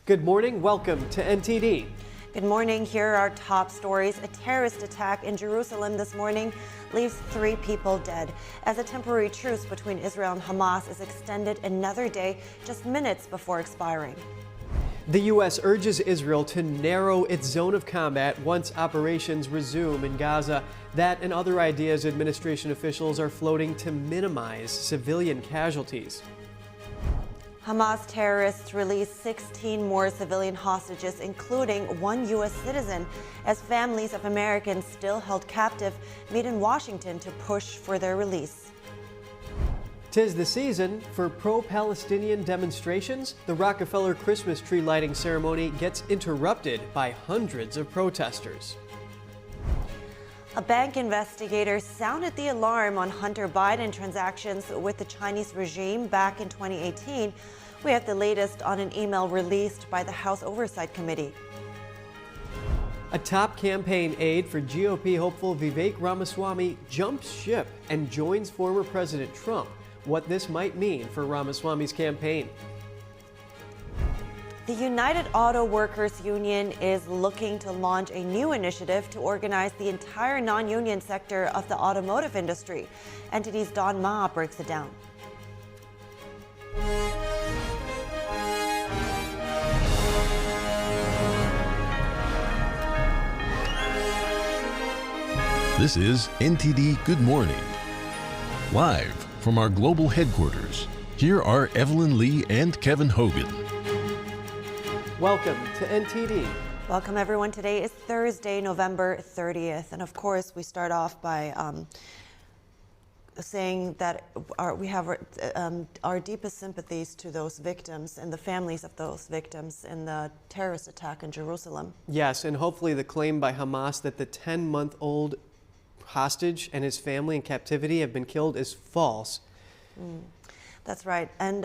Good morning. Welcome to NTD. Good morning. Here are our top stories. A terrorist attack in Jerusalem this morning leaves 3 people dead as a temporary truce between Israel and Hamas is extended another day just minutes before expiring. The U.S. urges Israel to narrow its zone of combat once operations resume in Gaza. That and other ideas administration officials are floating to minimize civilian casualties. Hamas terrorists released 16 more civilian hostages, including 1 U.S. citizen, as families of Americans still held captive meet in Washington to push for their release. 'Tis the season for pro-Palestinian demonstrations. The Rockefeller Christmas tree lighting ceremony gets interrupted by hundreds of protesters. A bank investigator sounded the alarm on Hunter Biden transactions with the Chinese regime back in 2018. We have the latest on an email released by the House Oversight Committee. A top campaign aide for GOP hopeful Vivek Ramaswamy jumps ship and joins former President Trump. What this might mean for Ramaswamy's campaign. The United Auto Workers Union is looking to launch a new initiative to organize the entire non-union sector of the automotive industry. NTD's Don Ma breaks it down. This is NTD Good Morning. Live from our global headquarters, here are Evelyn Lee and Kevin Hogan. Welcome to NTD. Welcome, everyone. Today is Thursday, November 30th. And of course, we start off by saying that we have our deepest sympathies to those victims and the families of those victims in the terrorist attack in Jerusalem. Yes, and hopefully the claim by Hamas that the 10-month-old hostage and his family in captivity have been killed is false. That's right. And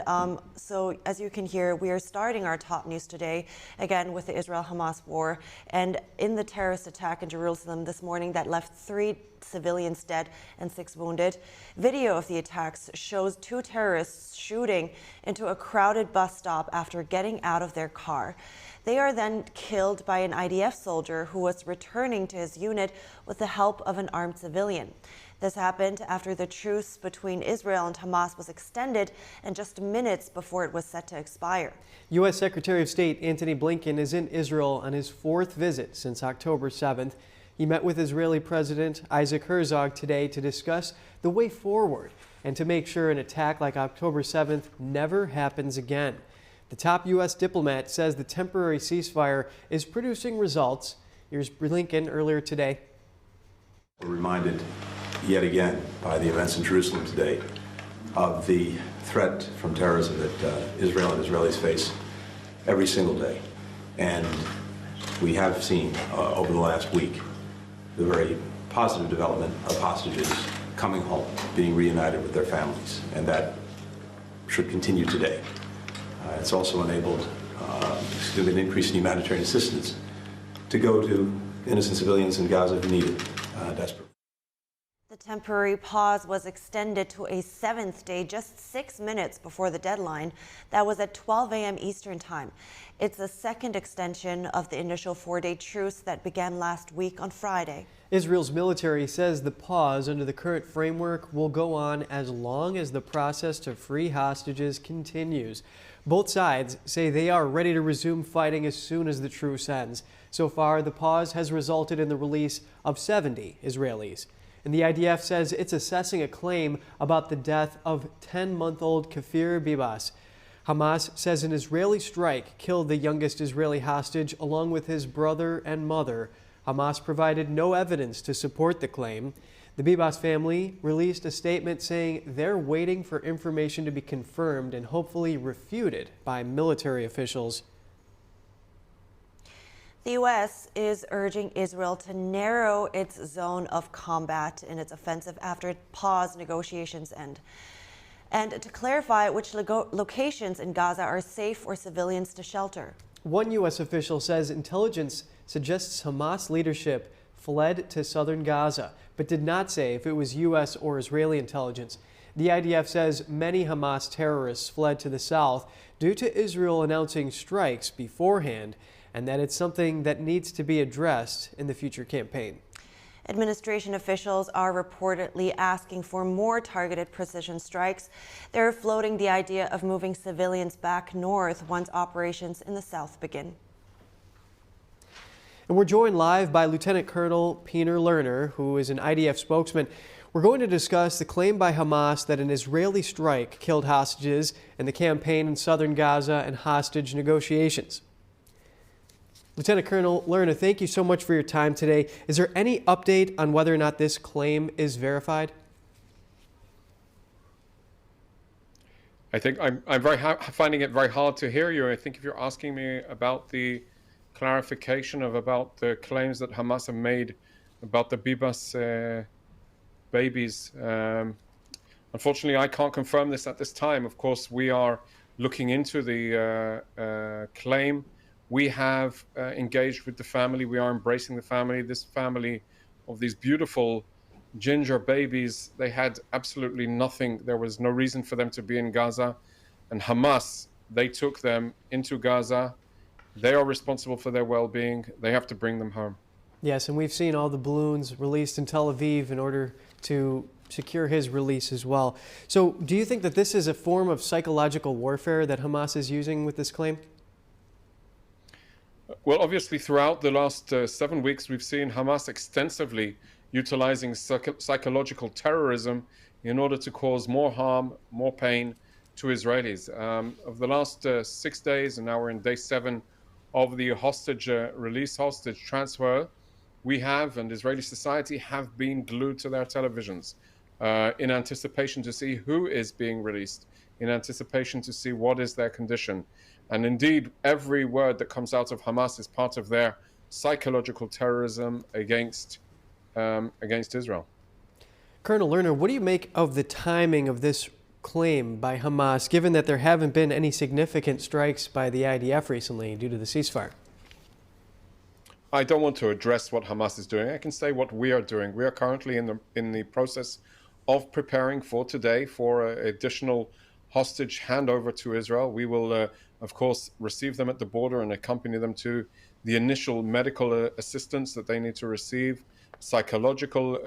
so as you can hear, we are starting our top news today, again, with the Israel-Hamas war. And in the terrorist attack in Jerusalem this morning that left 3 civilians dead and 6 wounded, video of the attacks shows 2 terrorists shooting into a crowded bus stop after getting out of their car. They are then killed by an IDF soldier who was returning to his unit with the help of an armed civilian. This happened after the truce between Israel and Hamas was extended and just minutes before it was set to expire. U.S. Secretary of State Antony Blinken is in Israel on his 4th visit since October 7th. He met with Israeli President Isaac Herzog today to discuss the way forward and to make sure an attack like October 7th never happens again. The top U.S. diplomat says the temporary ceasefire is producing results. Here's Blinken earlier today. We're reminded yet again by the events in Jerusalem today of the threat from terrorism that Israel and Israelis face every single day. And we have seen over the last week the very positive development of hostages coming home, being reunited with their families, and that should continue today. It's also enabled an increase in humanitarian assistance to go to innocent civilians in Gaza who need it desperately. The temporary pause was extended to a 7th day, just 6 minutes before the deadline. That was at 12 a.m. Eastern Time. It's the second extension of the initial 4-day truce that began last week on Friday. Israel's military says the pause under the current framework will go on as long as the process to free hostages continues. Both sides say they are ready to resume fighting as soon as the truce ends. So far, the pause has resulted in the release of 70 Israelis. And the IDF says it's assessing a claim about the death of 10-month-old Kfir Bibas. Hamas says an Israeli strike killed the youngest Israeli hostage along with his brother and mother. Hamas provided no evidence to support the claim. The Bibas family released a statement saying they're waiting for information to be confirmed and hopefully refuted by military officials. The U.S. is urging Israel to narrow its zone of combat in its offensive after it paused negotiations end. And to clarify which locations in Gaza are safe for civilians to shelter. One U.S. official says intelligence suggests Hamas leadership fled to southern Gaza, but did not say if it was U.S. or Israeli intelligence. The IDF says many Hamas terrorists fled to the south due to Israel announcing strikes beforehand, and that it's something that needs to be addressed in the future campaign. Administration officials are reportedly asking for more targeted precision strikes. They're floating the idea of moving civilians back north once operations in the south begin. And we're joined live by Lieutenant Colonel Peter Lerner, who is an IDF spokesman. We're going to discuss the claim by Hamas that an Israeli strike killed hostages and the campaign in southern Gaza and hostage negotiations. Lieutenant Colonel Lerner, thank you so much for your time today. Is there any update on whether or not this claim is verified? I think I'm finding it very hard to hear you. I think if you're asking me about the clarification about the claims that Hamas have made about the Bibas babies, unfortunately, I can't confirm this at this time. Of course, we are looking into the claim. We have engaged with the family. We are embracing the family. This family of these beautiful ginger babies, they had absolutely nothing. There was no reason for them to be in Gaza. And Hamas, they took them into Gaza. They are responsible for their well-being. They have to bring them home. Yes, and we've seen all the balloons released in Tel Aviv in order to secure his release as well. So do you think that this is a form of psychological warfare that Hamas is using with this claim? Well, obviously, throughout the last 7 weeks, we've seen Hamas extensively utilizing psychological terrorism in order to cause more harm, more pain to Israelis. Of the last 6 days, and now we're in day 7 of the hostage hostage transfer, we have, and Israeli society have been glued to their televisions in anticipation to see who is being released, in anticipation to see what is their condition. And indeed, every word that comes out of Hamas is part of their psychological terrorism against Israel. Colonel Lerner, what do you make of the timing of this claim by Hamas, given that there haven't been any significant strikes by the IDF recently due to the ceasefire? I don't want to address what Hamas is doing. I can say what we are doing. We are currently in the process of preparing for today for additional hostage handover to Israel. We will, of course, receive them at the border and accompany them to the initial medical assistance that they need to receive, psychological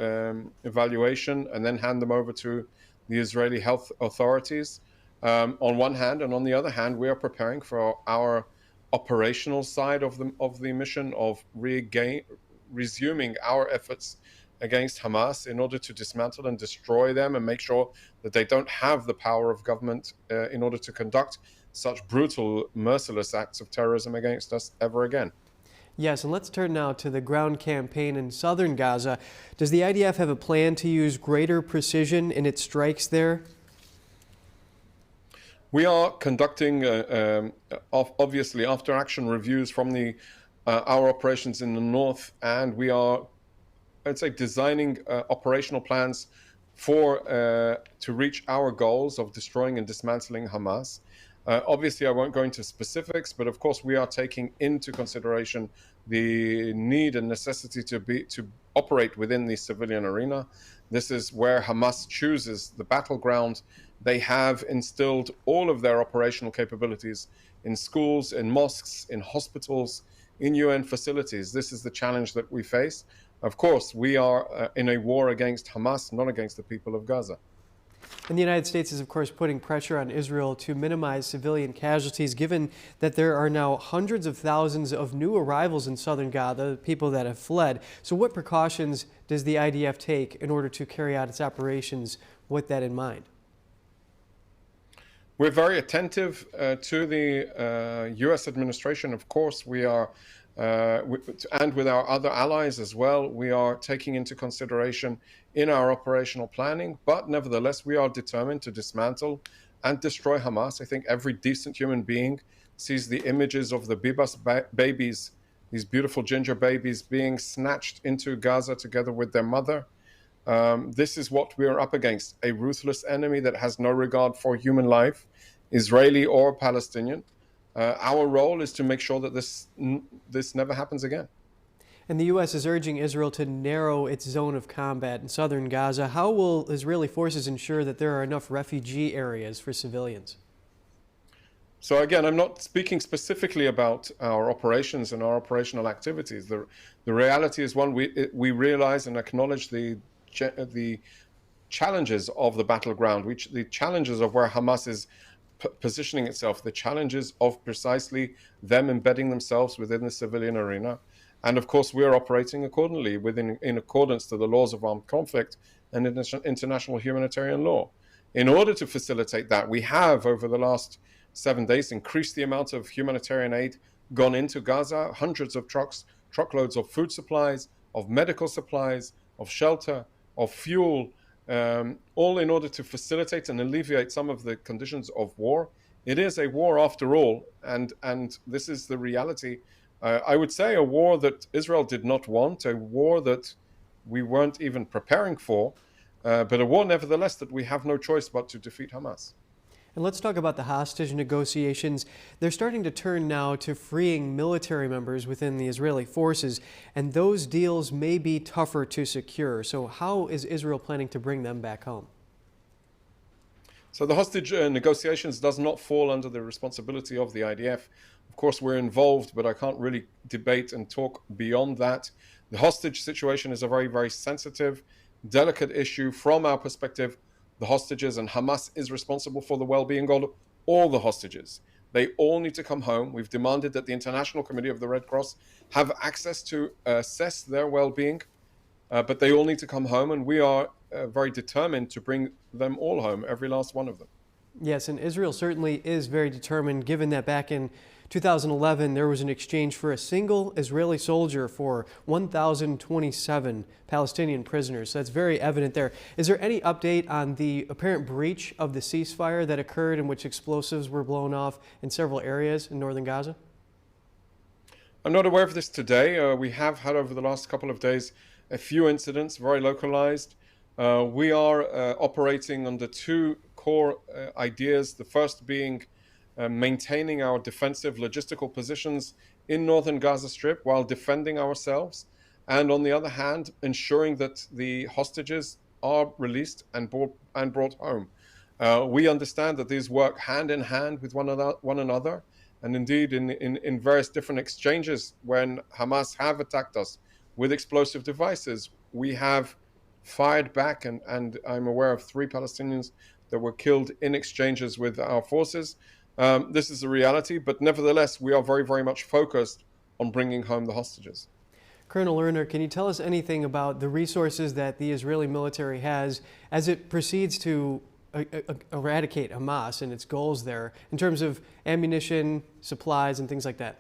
evaluation, and then hand them over to the Israeli health authorities on one hand. And on the other hand, we are preparing for our operational side of the mission of resuming our efforts against Hamas in order to dismantle and destroy them and make sure that they don't have the power of government in order to conduct such brutal, merciless acts of terrorism against us ever again. Yes, and let's turn now to the ground campaign in southern Gaza. Does the IDF have a plan to use greater precision in its strikes there? We are conducting, obviously, after-action reviews from our operations in the north, and we are, I'd say, designing operational plans to reach our goals of destroying and dismantling Hamas. Obviously, I won't go into specifics, but of course, we are taking into consideration the need and necessity to operate within the civilian arena. This is where Hamas chooses the battleground. They have instilled all of their operational capabilities in schools, in mosques, in hospitals, in UN facilities. This is the challenge that we face. Of course, we are in a war against Hamas, not against the people of Gaza. And the United States is, of course, putting pressure on Israel to minimize civilian casualties, given that there are now hundreds of thousands of new arrivals in southern Gaza, people that have fled. So what precautions does the IDF take in order to carry out its operations with that in mind? We're very attentive to the U.S. administration. Of course, we are, and with our other allies as well, we are taking into consideration in our operational planning. But nevertheless, we are determined to dismantle and destroy Hamas. I think every decent human being sees the images of the Bibas babies, these beautiful ginger babies, being snatched into Gaza together with their mother. This is what we are up against, a ruthless enemy that has no regard for human life, Israeli or Palestinian. Our role is to make sure that this never happens again. And the U.S. is urging Israel to narrow its zone of combat in southern Gaza. How will Israeli forces ensure that there are enough refugee areas for civilians? So again, I'm not speaking specifically about our operations and our operational activities. The reality is one, we realize and acknowledge the challenges of the battleground, the challenges of where Hamas is positioning itself, the challenges of precisely them embedding themselves within the civilian arena. And of course, we are operating accordingly in accordance to the laws of armed conflict and international humanitarian law. In order to facilitate that, we have, over the last 7 days, increased the amount of humanitarian aid gone into Gaza, hundreds of truckloads of food supplies, of medical supplies, of shelter, of fuel, all in order to facilitate and alleviate some of the conditions of war. It is a war after all, and this is the reality. I would say a war that Israel did not want, a war that we weren't even preparing for, but a war nevertheless that we have no choice but to defeat Hamas. And let's talk about the hostage negotiations. They're starting to turn now to freeing military members within the Israeli forces, and those deals may be tougher to secure. So how is Israel planning to bring them back home? So the hostage negotiations does not fall under the responsibility of the IDF. Of course, we're involved, but I can't really debate and talk beyond that. The hostage situation is a very, very sensitive, delicate issue from our perspective. The hostages, and Hamas is responsible for the well-being of all the hostages. They all need to come home. We've demanded that the International Committee of the Red Cross have access to assess their well-being, but they all need to come home, and we are very determined to bring them all home, every last one of them. Yes, and Israel certainly is very determined, given that back in 2011, there was an exchange for a single Israeli soldier for 1,027 Palestinian prisoners. So that's very evident there. Is there any update on the apparent breach of the ceasefire that occurred in which explosives were blown off in several areas in northern Gaza? I'm not aware of this today. We have had over the last couple of days a few incidents, very localized. We are operating under two core ideas, the first being maintaining our defensive logistical positions in northern Gaza Strip while defending ourselves, and on the other hand, ensuring that the hostages are released and brought home. We understand that these work hand in hand with one another, and indeed in various different exchanges when Hamas have attacked us with explosive devices, we have fired back, and I'm aware of 3 Palestinians that were killed in exchanges with our forces. This is a reality, but nevertheless, we are very, very much focused on bringing home the hostages. Colonel Lerner, can you tell us anything about the resources that the Israeli military has as it proceeds to eradicate Hamas and its goals there in terms of ammunition, supplies, and things like that?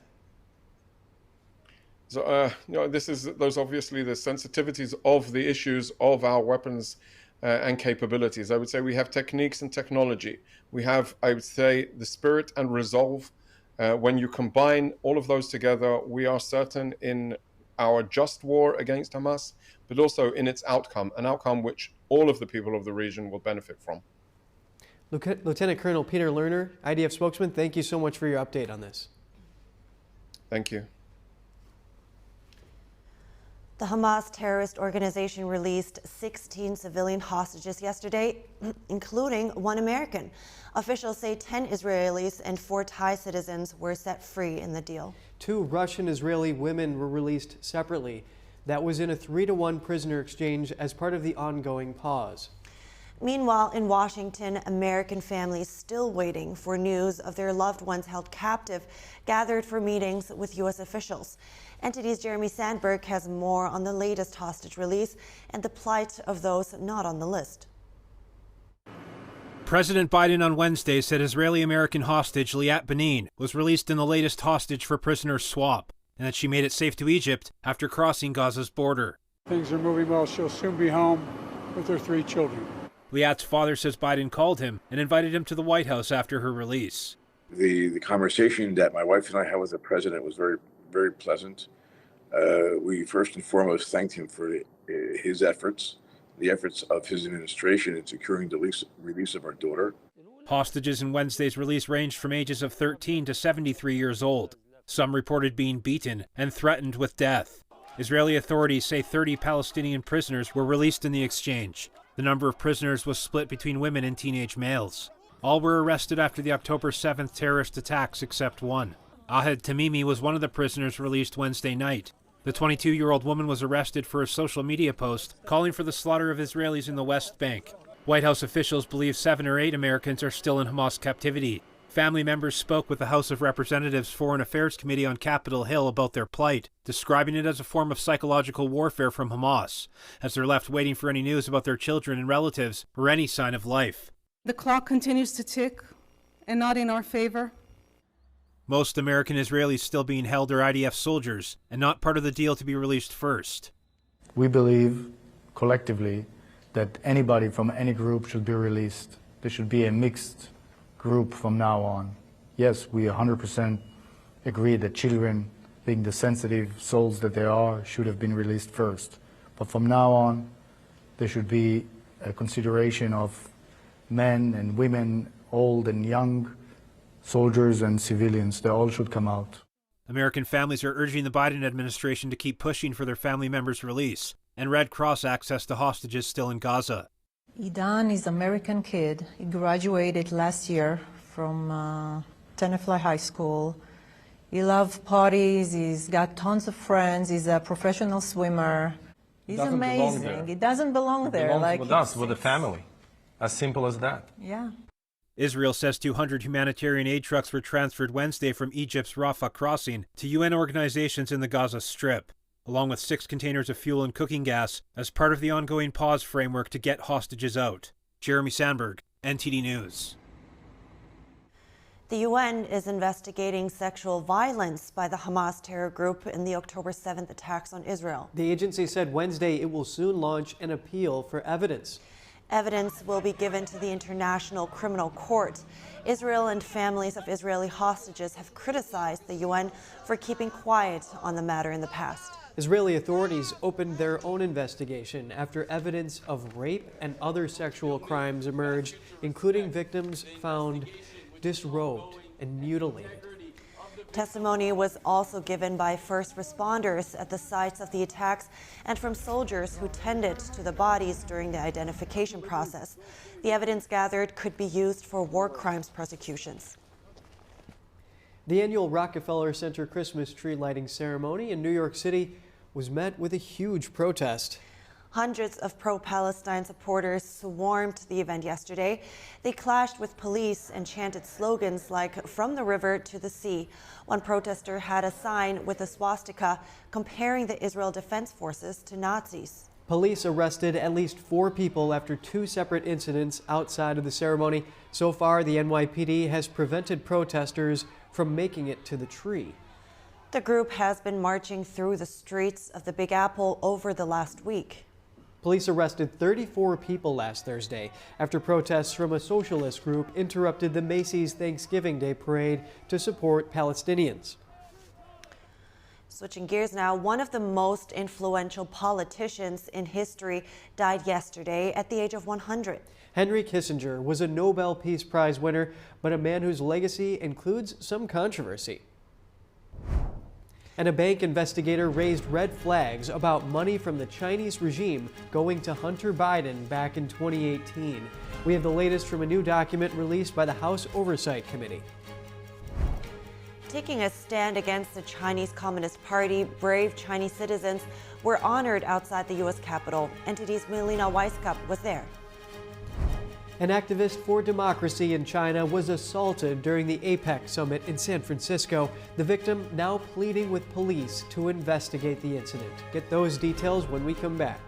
So, those obviously the sensitivities of the issues of our weapons and capabilities. I would say we have techniques and technology. We have, I would say, the spirit and resolve. When you combine all of those together, we are certain in our just war against Hamas, but also in its outcome, an outcome which all of the people of the region will benefit from. Lieutenant Colonel Peter Lerner, IDF spokesman, thank you so much for your update on this. Thank you. The Hamas terrorist organization released 16 civilian hostages yesterday, including 1 American. Officials say 10 Israelis and 4 Thai citizens were set free in the deal. 2 Russian-Israeli women were released separately. That was in a 3-to-1 prisoner exchange as part of the ongoing pause. Meanwhile, in Washington, American families still waiting for news of their loved ones held captive gathered for meetings with U.S. officials. NTD's Jeremy Sandberg has more on the latest hostage release and the plight of those not on the list. President Biden on Wednesday said Israeli-American hostage Liat Benin was released in the latest hostage for prisoners swap, and that she made it safe to Egypt after crossing Gaza's border. Things are moving well. She'll soon be home with her 3 children. Liat's father says Biden called him and invited him to the White House after her release. The conversation that my wife and I had with the president was very, very pleasant. We first and foremost thanked him for his efforts, the efforts of his administration in securing the release of our daughter. Hostages in Wednesday's release ranged from ages of 13 to 73 years old. Some reported being beaten and threatened with death. Israeli authorities say 30 Palestinian prisoners were released in the exchange. The number of prisoners was split between women and teenage males. All were arrested after the October 7th terrorist attacks except one. Aide Tamimi was one of the prisoners released Wednesday night. The 22-year-old woman was arrested for a social media post calling for the slaughter of Israelis in the West Bank. White House officials believe 7 or 8 Americans are still in Hamas captivity. Family members spoke with the House of Representatives Foreign Affairs Committee on Capitol Hill about their plight, describing it as a form of psychological warfare from Hamas, as they're left waiting for any news about their children and relatives or any sign of life. The clock continues to tick, and not in our favor. Most American Israelis still being held are IDF soldiers and not part of the deal to be released first. We believe collectively that anybody from any group should be released. There should be a mixed group from now on. Yes, we 100% agree that children, being the sensitive souls that they are, should have been released first. But from now on, there should be a consideration of men and women, old and young, soldiers and civilians. They all should come out. American families are urging the Biden administration to keep pushing for their family members' release and Red Cross access to hostages still in Gaza. Idan is an American kid. He graduated last year from Tenafly High School. He loves parties. He's got tons of friends. He's a professional swimmer. He's amazing. He doesn't belong there. Like with us, with the family. As simple as that. Yeah. Israel says 200 humanitarian aid trucks were transferred Wednesday from Egypt's Rafah crossing to UN organizations in the Gaza Strip, along with 6 containers of fuel and cooking gas as part of the ongoing pause framework to get hostages out. Jeremy Sandberg, NTD News. The UN is investigating sexual violence by the Hamas terror group in the October 7th attacks on Israel. The agency said Wednesday it will soon launch an appeal for evidence. Evidence will be given to the International Criminal Court. Israel and families of Israeli hostages have criticized the UN for keeping quiet on the matter in the past. Israeli authorities opened their own investigation after evidence of rape and other sexual crimes emerged, including victims found disrobed and mutilated. Testimony was also given by first responders at the sites of the attacks and from soldiers who tended to the bodies during the identification process. The evidence gathered could be used for war crimes prosecutions. The annual Rockefeller Center Christmas tree lighting ceremony in New York City was met with a huge protest. Hundreds of pro-Palestine supporters swarmed the event yesterday. They clashed with police and chanted slogans like "From the river to the sea." One protester had a sign with a swastika comparing the Israel Defense Forces to Nazis. Police arrested at least 4 people after 2 separate incidents outside of the ceremony. So far, the NYPD has prevented protesters from making it to the tree. The group has been marching through the streets of the Big Apple over the last week. Police arrested 34 people last Thursday after protests from a socialist group interrupted the Macy's Thanksgiving Day parade to support Palestinians. Switching gears now, one of the most influential politicians in history died yesterday at the age of 100. Henry Kissinger was a Nobel Peace Prize winner, but a man whose legacy includes some controversy. And a bank investigator raised red flags about money from the Chinese regime going to Hunter Biden back in 2018. We have the latest from a new document released by the House Oversight Committee. Taking a stand against the Chinese Communist Party, brave Chinese citizens were honored outside the U.S. Capitol. NTD's Melina Weisskopf was there. An activist for democracy in China was assaulted during the APEC summit in San Francisco. The victim now pleading with police to investigate the incident. Get those details when we come back.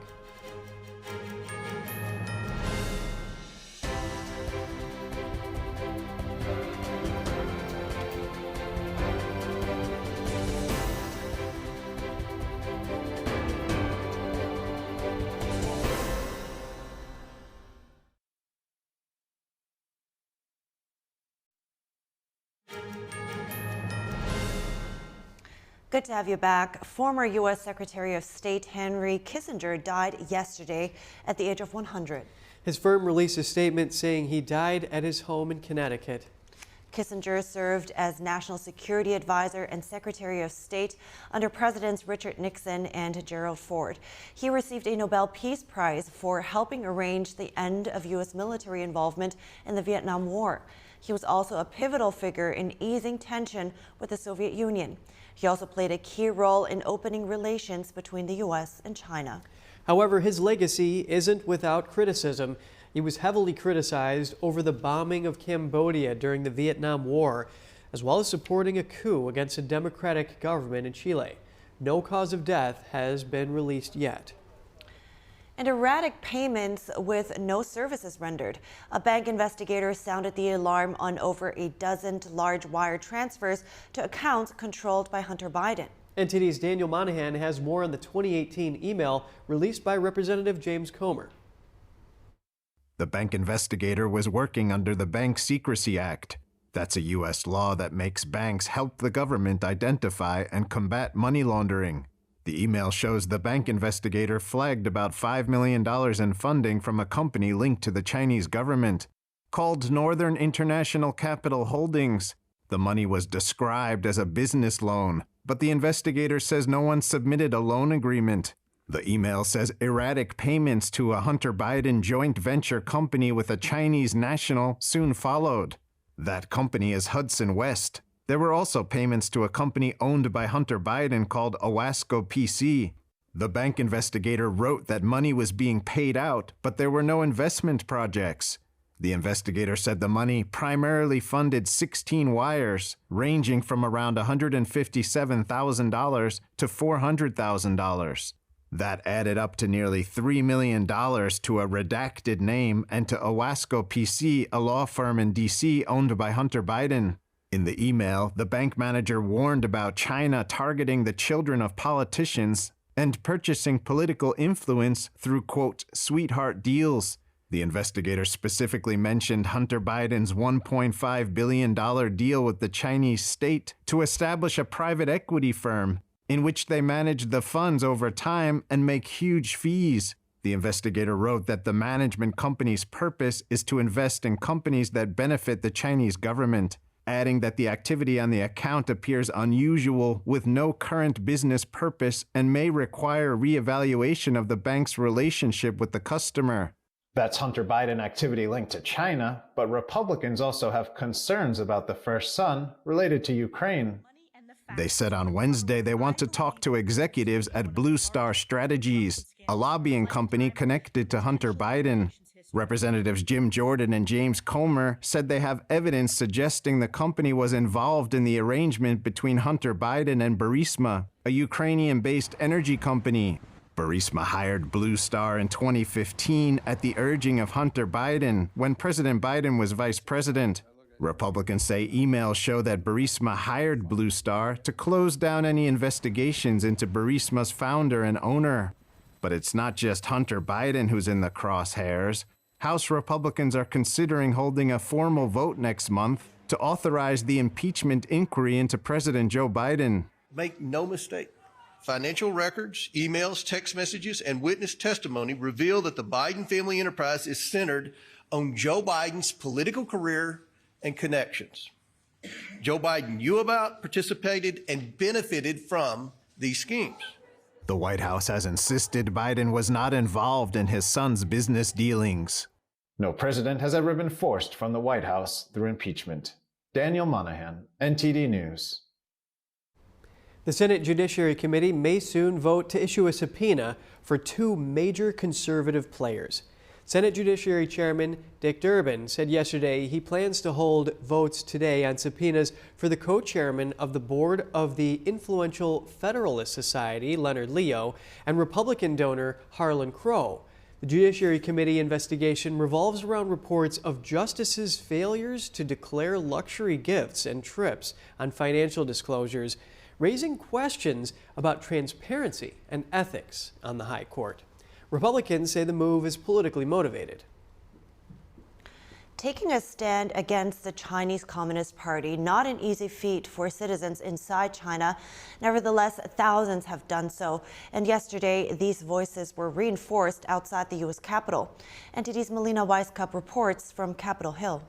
Good to have you back. Former U.S. Secretary of State Henry Kissinger died yesterday at the age of 100. His firm released a statement saying he died at his home in Connecticut. Kissinger served as National Security Advisor and Secretary of State under Presidents Richard Nixon and Gerald Ford. He received a Nobel Peace Prize for helping arrange the end of U.S. military involvement in the Vietnam War. He was also a pivotal figure in easing tension with the Soviet Union. He also played a key role in opening relations between the U.S. and China. However, his legacy isn't without criticism. He was heavily criticized over the bombing of Cambodia during the Vietnam War, as well as supporting a coup against a democratic government in Chile. No cause of death has been released yet. And erratic payments with no services rendered. A bank investigator sounded the alarm on over a dozen large wire transfers to accounts controlled by Hunter Biden. NTD's Daniel Monahan has more on the 2018 email released by Representative James Comer. The bank investigator was working under the Bank Secrecy Act. That's a U.S. law that makes banks help the government identify and combat money laundering. The email shows the bank investigator flagged about $5 million in funding from a company linked to the Chinese government, called Northern International Capital Holdings. The money was described as a business loan, but the investigator says no one submitted a loan agreement. The email says erratic payments to a Hunter Biden joint venture company with a Chinese national soon followed. That company is Hudson West. There were also payments to a company owned by Hunter Biden called Owasco PC. The bank investigator wrote that money was being paid out, but there were no investment projects. The investigator said the money primarily funded 16 wires, ranging from around $157,000 to $400,000. That added up to nearly $3 million to a redacted name and to Owasco PC, a law firm in D.C. owned by Hunter Biden. In the email, the bank manager warned about China targeting the children of politicians and purchasing political influence through, quote, sweetheart deals. The investigator specifically mentioned Hunter Biden's $1.5 billion deal with the Chinese state to establish a private equity firm in which they manage the funds over time and make huge fees. The investigator wrote that the management company's purpose is to invest in companies that benefit the Chinese government, adding that the activity on the account appears unusual with no current business purpose and may require reevaluation of the bank's relationship with the customer. That's Hunter Biden activity linked to China, but Republicans also have concerns about the first son related to Ukraine. They said on Wednesday they want to talk to executives at Blue Star Strategies, a lobbying company connected to Hunter Biden. Representatives Jim Jordan and James Comer said they have evidence suggesting the company was involved in the arrangement between Hunter Biden and Burisma, a Ukrainian-based energy company. Burisma hired Blue Star in 2015 at the urging of Hunter Biden when President Biden was vice president. Republicans say emails show that Burisma hired Blue Star to close down any investigations into Burisma's founder and owner. But it's not just Hunter Biden who's in the crosshairs. House Republicans are considering holding a formal vote next month to authorize the impeachment inquiry into President Joe Biden. Make no mistake, financial records, emails, text messages, and witness testimony reveal that the Biden family enterprise is centered on Joe Biden's political career and connections. Joe Biden knew about, participated, and benefited from these schemes. The White House has insisted Biden was not involved in his son's business dealings. No president has ever been forced from the White House through impeachment. Daniel Monahan, NTD News. The Senate Judiciary Committee may soon vote to issue a subpoena for two major conservative players. Senate Judiciary Chairman Dick Durbin said yesterday he plans to hold votes today on subpoenas for the co-chairman of the board of the influential Federalist Society, Leonard Leo, and Republican donor Harlan Crow. The Judiciary Committee investigation revolves around reports of justices' failures to declare luxury gifts and trips on financial disclosures, raising questions about transparency and ethics on the High Court. Republicans say the move is politically motivated. Taking a stand against the Chinese Communist Party, not an easy feat for citizens inside China. Nevertheless, thousands have done so. And yesterday, these voices were reinforced outside the U.S. Capitol. NTD's Melina Weisskopf reports from Capitol Hill.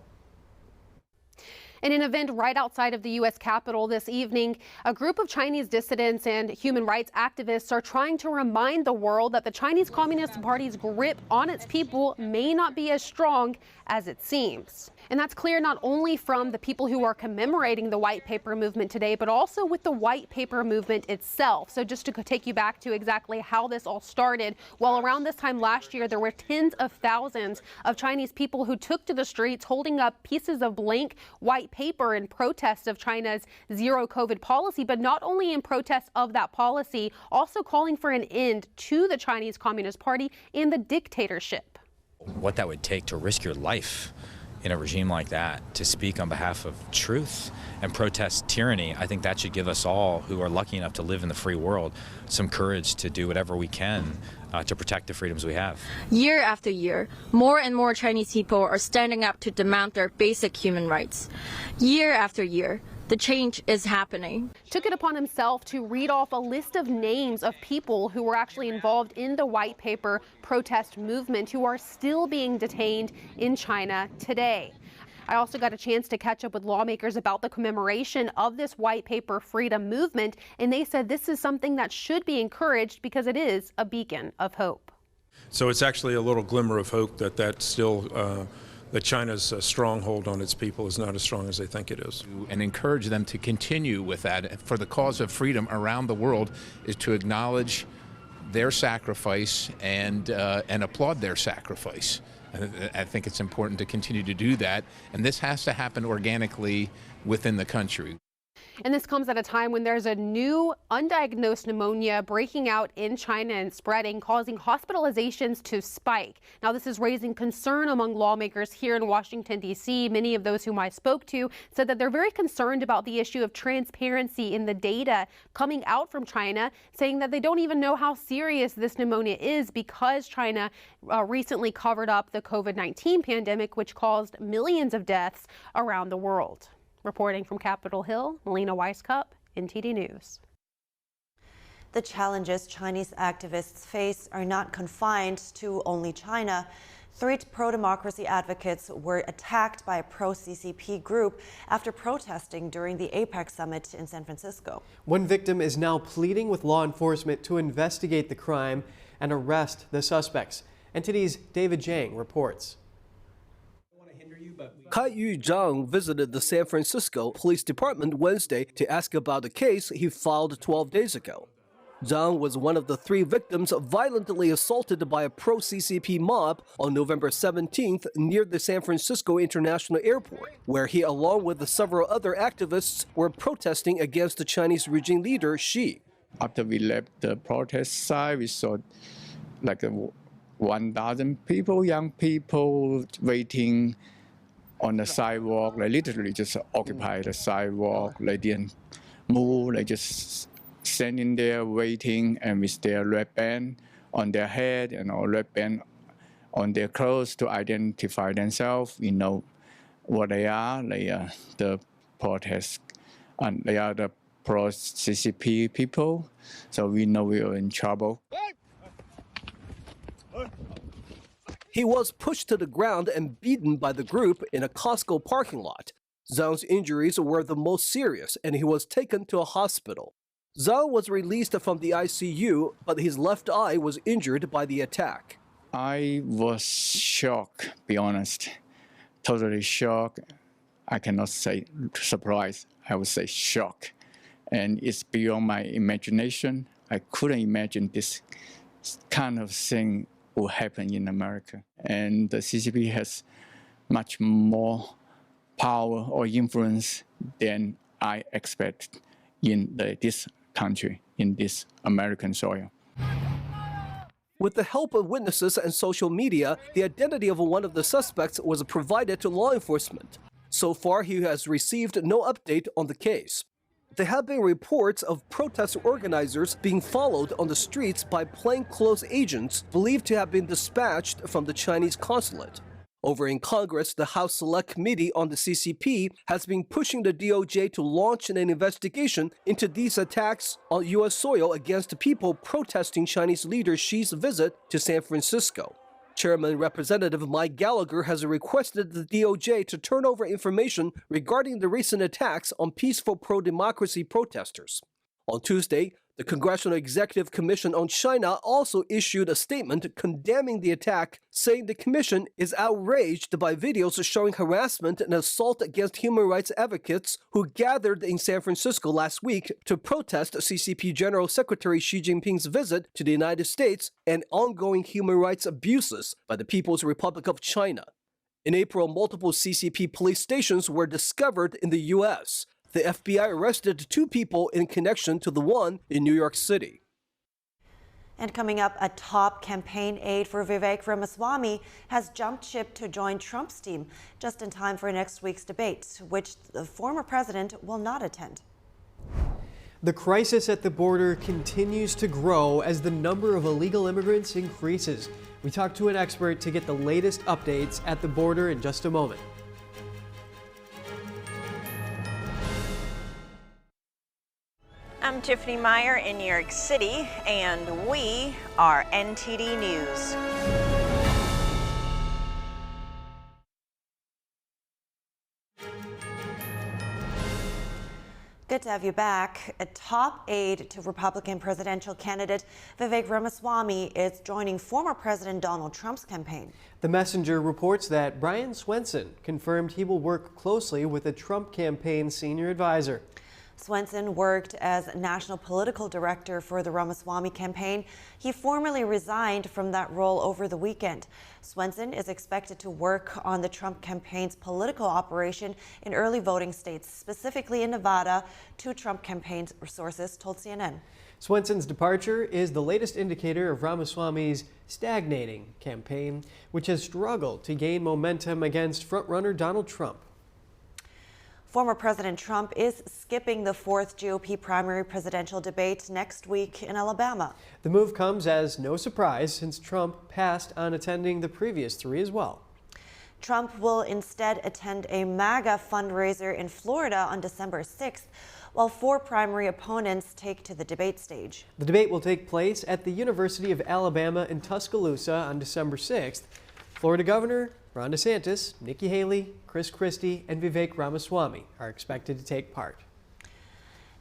In an event right outside of the U.S. Capitol this evening, a group of Chinese dissidents and human rights activists are trying to remind the world that the Chinese Communist Party's grip on its people may not be as strong as it seems. And that's clear not only from the people who are commemorating the White Paper movement today, but also with the White Paper movement itself. So just to take you back to exactly how this all started, well, around this time last year, there were tens of thousands of Chinese people who took to the streets holding up pieces of blank white paper in protest of China's zero COVID policy, but not only in protest of that policy, also calling for an end to the Chinese Communist Party and the dictatorship. What that would take to risk your life in a regime like that, to speak on behalf of truth and protest tyranny, I think that should give us all who are lucky enough to live in the free world some courage to do whatever we can to protect the freedoms we have. Year after year, more and more Chinese people are standing up to demand their basic human rights. Year after year, the change is happening. Took it upon himself to read off a list of names of people who were actually involved in the White Paper protest movement who are still being detained in China today. I also got a chance to catch up with lawmakers about the commemoration of this White Paper freedom movement, and they said this is something that should be encouraged because it is a beacon of hope. So it's actually a little glimmer of hope that still that China's stronghold on its people is not as strong as they think it is. And encourage them to continue with that for the cause of freedom around the world is to acknowledge their sacrifice and applaud their sacrifice. I think it's important to continue to do that, and this has to happen organically within the country. And this comes at a time when there's a new undiagnosed pneumonia breaking out in China and spreading, causing hospitalizations to spike. Now, this is raising concern among lawmakers here in Washington, D.C. Many of those whom I spoke to said that they're very concerned about the issue of transparency in the data coming out from China, saying that they don't even know how serious this pneumonia is because China recently covered up the COVID-19 pandemic, which caused millions of deaths around the world. Reporting from Capitol Hill, Melina Weisskopf, NTD News. The challenges Chinese activists face are not confined to only China. 3 pro-democracy advocates were attacked by a pro-CCP group after protesting during the APEC summit in San Francisco. One victim is now pleading with law enforcement to investigate the crime and arrest the suspects. NTD's David Zhang reports. Kai-Yu Zhang visited the San Francisco Police Department Wednesday to ask about the case he filed 12 days ago. Zhang was one of the 3 victims violently assaulted by a pro-CCP mob on November 17th near the San Francisco International Airport, where he, along with several other activists, were protesting against the Chinese regime leader Xi. After we left the protest site, we saw like 1,000 people, young people, waiting on the sidewalk. They literally just occupied the sidewalk. They didn't move. They just standing there waiting, and with their red band on their head and red band on their clothes to identify themselves. We know what they are. They are the protest, and they are the pro-CCP people. So we know we are in trouble. He was pushed to the ground and beaten by the group in a Costco parking lot. Zhang's injuries were the most serious, and he was taken to a hospital. Zhang was released from the ICU, but his left eye was injured by the attack. I was shocked, to be honest. Totally shocked. I cannot say surprised. I would say shocked. And it's beyond my imagination. I couldn't imagine this kind of thing will happen in America. And the CCP has much more power or influence than I expect in this country, in this American soil. With the help of witnesses and social media, the identity of one of the suspects was provided to law enforcement. So far, he has received no update on the case. There have been reports of protest organizers being followed on the streets by plainclothes agents believed to have been dispatched from the Chinese consulate. Over in Congress, the House Select Committee on the CCP has been pushing the DOJ to launch an investigation into these attacks on U.S. soil against people protesting Chinese leader Xi's visit to San Francisco. Chairman Representative Mike Gallagher has requested the DOJ to turn over information regarding the recent attacks on peaceful pro-democracy protesters. On Tuesday, the Congressional Executive Commission on China also issued a statement condemning the attack, saying the commission is outraged by videos showing harassment and assault against human rights advocates who gathered in San Francisco last week to protest CCP General Secretary Xi Jinping's visit to the United States and ongoing human rights abuses by the People's Republic of China. In April, multiple CCP police stations were discovered in the U.S. The FBI arrested 2 people in connection to the one in New York City. And coming up, a top campaign aide for Vivek Ramaswamy has jumped ship to join Trump's team just in time for next week's debate, which the former president will not attend. The crisis at the border continues to grow as the number of illegal immigrants increases. We talked to an expert to get the latest updates at the border in just a moment. I'm Tiffany Meyer in New York City, and we are NTD News. Good to have you back. A top aide to Republican presidential candidate Vivek Ramaswamy is joining former President Donald Trump's campaign. The Messenger reports that Brian Swenson confirmed he will work closely with the Trump campaign senior advisor. Swenson worked as national political director for the Ramaswamy campaign. He formally resigned from that role over the weekend. Swenson is expected to work on the Trump campaign's political operation in early voting states, specifically in Nevada, 2 Trump campaign sources told CNN. Swenson's departure is the latest indicator of Ramaswamy's stagnating campaign, which has struggled to gain momentum against frontrunner Donald Trump. Former President Trump is skipping the 4th GOP primary presidential debate next week in Alabama. The move comes as no surprise since Trump passed on attending the previous 3 as well. Trump will instead attend a MAGA fundraiser in Florida on December 6th, while 4 primary opponents take to the debate stage. The debate will take place at the University of Alabama in Tuscaloosa on December 6th. Florida Governor Ron DeSantis, Nikki Haley, Chris Christie, and Vivek Ramaswamy are expected to take part.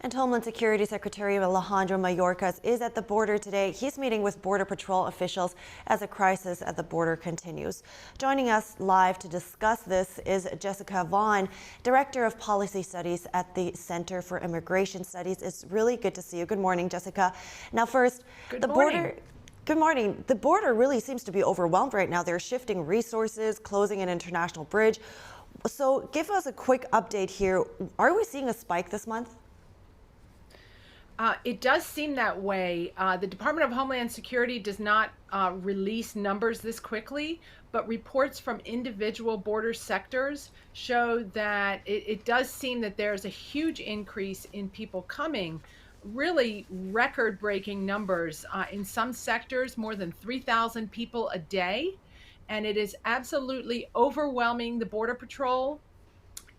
And Homeland Security Secretary Alejandro Mayorkas is at the border today. He's meeting with Border Patrol officials as a crisis at the border continues. Joining us live to discuss this is Jessica Vaughn, Director of Policy Studies at the Center for Immigration Studies. It's really good to see you. Good morning, Jessica. Now first, Good morning. Good morning. The border really seems to be overwhelmed right now. They're shifting resources, closing an international bridge. So give us a quick update here. Are we seeing a spike this month? It does seem that way. The Department of Homeland Security does not release numbers this quickly, but reports from individual border sectors show that it does seem that there's a huge increase in people coming. Really record-breaking numbers. In some sectors, more than 3,000 people a day. And it is absolutely overwhelming the Border Patrol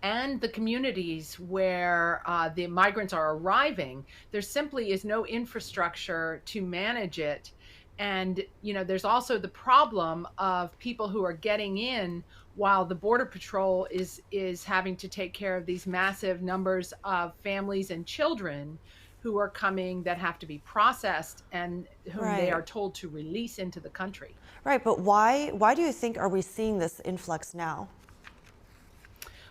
and the communities where the migrants are arriving. There simply is no infrastructure to manage it. And, you know, there's also the problem of people who are getting in while the Border Patrol is having to take care of these massive numbers of families and children who are coming that have to be processed and whom they are told to release into the country. Right, but why do you think are we seeing this influx now?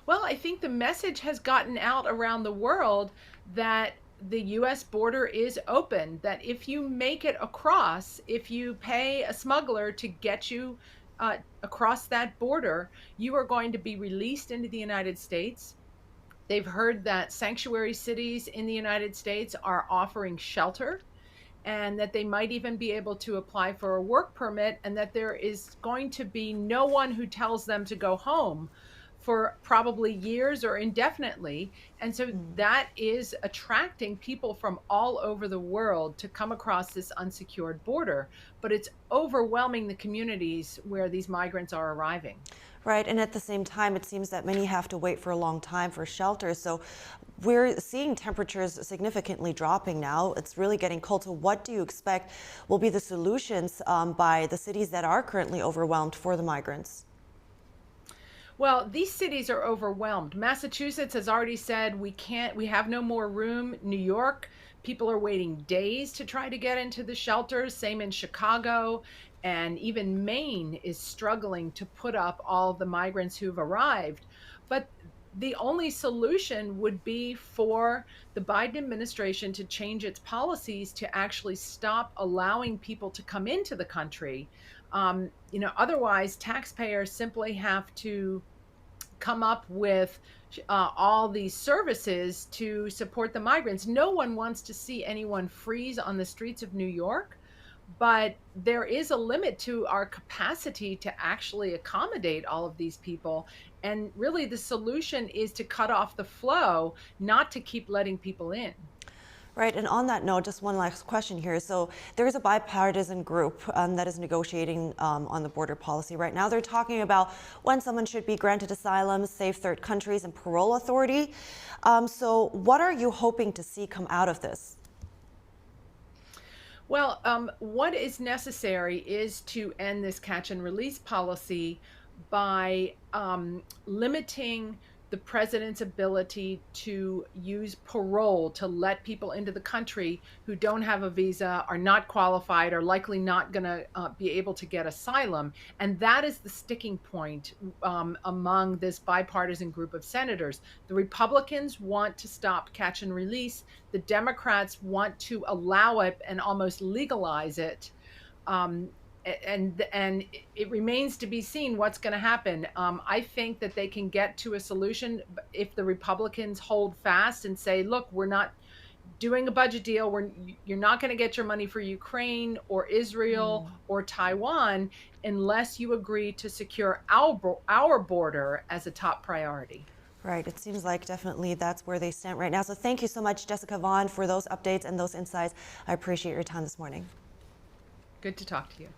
Well, I think the message has gotten out around the world that the U.S. border is open, that if you make it across, if you pay a smuggler to get you across that border, you are going to be released into the United States. They've heard that sanctuary cities in the United States are offering shelter and that they might even be able to apply for a work permit, and that there is going to be no one who tells them to go home for probably years or indefinitely. And so that is attracting people from all over the world to come across this unsecured border, but it's overwhelming the communities where these migrants are arriving. Right, and at the same time, it seems that many have to wait for a long time for shelter. So we're seeing temperatures significantly dropping now. It's really getting cold. So what do you expect will be the solutions by the cities that are currently overwhelmed for the migrants? Well, these cities are overwhelmed. Massachusetts has already said we have no more room. New York, people are waiting days to try to get into the shelters. Same in Chicago. And even Maine is struggling to put up all the migrants who've arrived. But the only solution would be for the Biden administration to change its policies to actually stop allowing people to come into the country. Otherwise, taxpayers simply have to come up with all these services to support the migrants. No one wants to see anyone freeze on the streets of New York, but there is a limit to our capacity to actually accommodate all of these people. And really the solution is to cut off the flow, not to keep letting people in. Right, and on that note, just one last question here. So there is a bipartisan group that is negotiating on the border policy right now. They're talking about when someone should be granted asylum, safe third countries, and parole authority. So what are you hoping to see come out of this? Well, what is necessary is to end this catch and release policy by limiting the president's ability to use parole to let people into the country who don't have a visa, are not qualified, are likely not going to be able to get asylum. And that is the sticking point among this bipartisan group of senators. The Republicans want to stop catch and release. The Democrats want to allow it and almost legalize it. And it remains to be seen what's going to happen. I think that they can get to a solution if the Republicans hold fast and say, look, we're not doing a budget deal. You're not going to get your money for Ukraine or Israel or Taiwan unless you agree to secure our border as a top priority. Right. It seems like definitely that's where they stand right now. So thank you so much, Jessica Vaughn, for those updates and those insights. I appreciate your time this morning. Good to talk to you.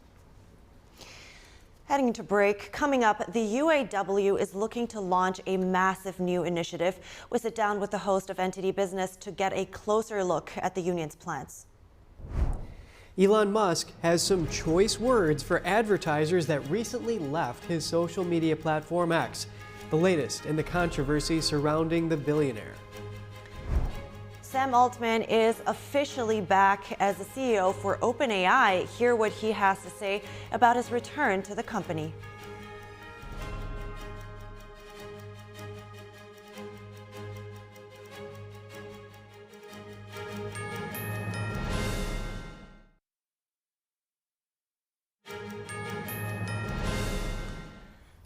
Heading to break, coming up, the UAW is looking to launch a massive new initiative. We sit down with the host of NTD Business to get a closer look at the union's plans. Elon Musk has some choice words for advertisers that recently left his social media platform X. The latest in the controversy surrounding the billionaire. Sam Altman is officially back as the CEO for OpenAI. Hear what he has to say about his return to the company.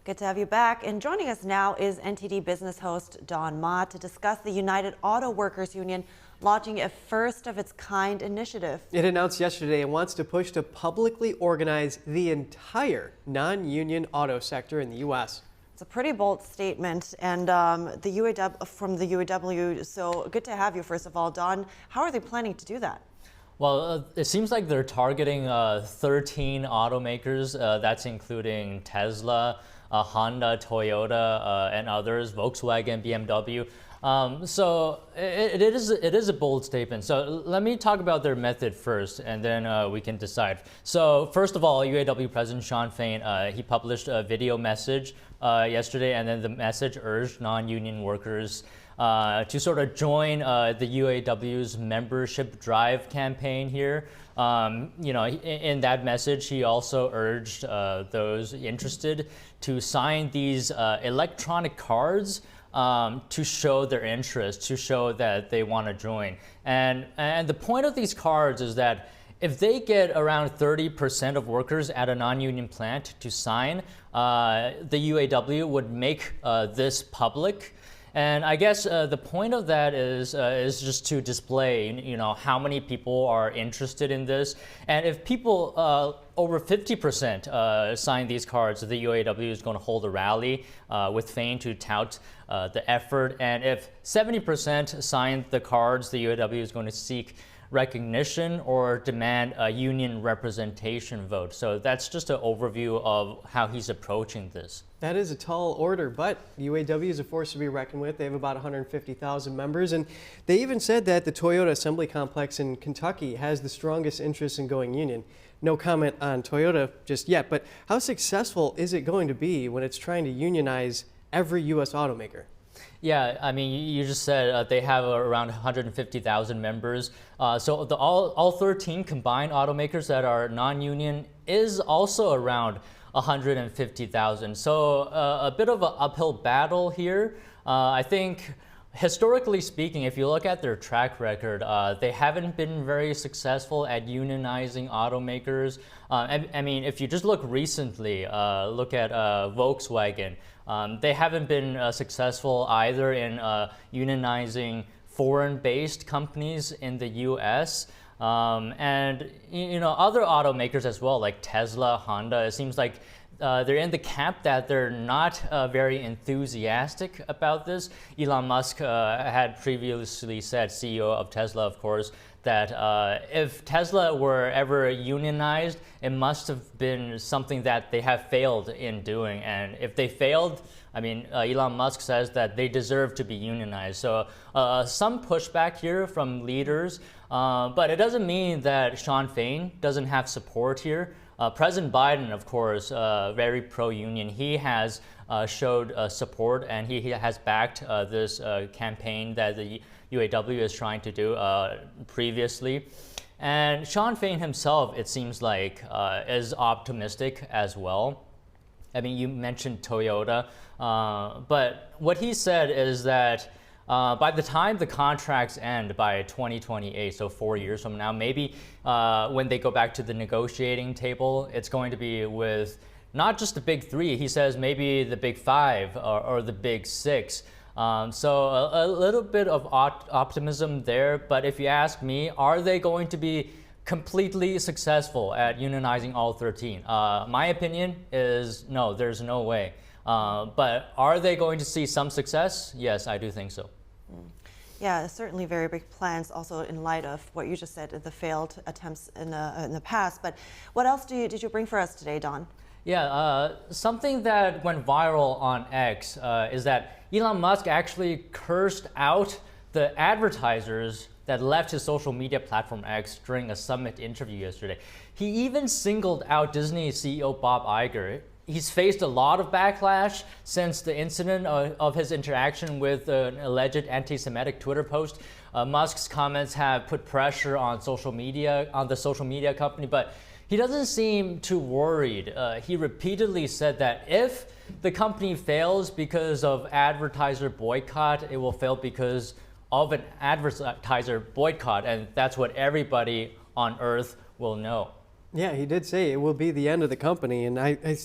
Good to have you back. And joining us now is NTD Business host Don Ma to discuss the United Auto Workers Union launching a first-of-its-kind initiative. It announced yesterday it wants to push to publicly organize the entire non-union auto sector in the U.S. It's a pretty bold statement, and from the UAW, so good to have you, first of all. Don, how are they planning to do that? Well, it seems like they're targeting 13 automakers. That's including Tesla, Honda, Toyota, and others, Volkswagen, BMW. So it is a bold statement. So let me talk about their method first, and then we can decide. So first of all, UAW President Shawn Fain, he published a video message yesterday, and then the message urged non-union workers to sort of join the UAW's membership drive campaign here. In that message, he also urged those interested to sign these electronic cards to show their interest, to show that they want to join. And the point of these cards is that if they get around 30% of workers at a non-union plant to sign, the UAW would make this public. And I guess the point of that is just to display, how many people are interested in this. And if people over 50% sign these cards, the UAW is going to hold a rally with Fain to tout the effort. And if 70% sign the cards, the UAW is going to seek recognition or demand a union representation vote. So that's just an overview of how he's approaching this. That is a tall order, but UAW is a force to be reckoned with. They have about 150,000 members, and they even said that the Toyota assembly complex in Kentucky has the strongest interest in going union. No comment on Toyota just yet, but how successful is it going to be when it's trying to unionize every U.S. automaker? Yeah, I mean, you just said they have around 150,000 members. So all 13 combined automakers that are non-union is also around 150,000. So a bit of an uphill battle here. I think historically speaking, if you look at their track record, they haven't been very successful at unionizing automakers. I mean, if you just look recently, look at Volkswagen, they haven't been successful either in unionizing foreign-based companies in the U.S. And other automakers as well, like Tesla, Honda. It seems like they're in the camp that they're not very enthusiastic about this. Elon Musk had previously said, CEO of Tesla, of course, that if Tesla were ever unionized, it must have been something that they have failed in doing. And if they failed, I mean, Elon Musk says that they deserve to be unionized. So some pushback here from leaders, but it doesn't mean that Shawn Fain doesn't have support here. President Biden, of course, very pro-union. He has showed support, and he has backed this campaign that the UAW is trying to do previously. And Shawn Fain himself, it seems like, is optimistic as well. I mean, you mentioned Toyota, but what he said is that by the time the contracts end by 2028, so 4 years from now, maybe when they go back to the negotiating table, it's going to be with not just the big three. He says maybe the big five or the big six. So a little bit of optimism there. But if you ask me, are they going to be completely successful at unionizing all 13? My opinion is no, there's no way. But are they going to see some success? Yes, I do think so. Yeah, certainly very big plans also in light of what you just said, the failed attempts in the past. But what else did you bring for us today, Don? Yeah, something that went viral on X is that Elon Musk actually cursed out the advertisers that left his social media platform X during a summit interview yesterday. He even singled out Disney CEO Bob Iger. He's faced a lot of backlash since the incident of his interaction with an alleged anti-Semitic Twitter post. Musk's comments have put pressure on the social media company, but he doesn't seem too worried. He repeatedly said that if the company fails because of advertiser boycott, it will fail because of an advertiser boycott, and that's what everybody on Earth will know. Yeah, he did say it will be the end of the company, and I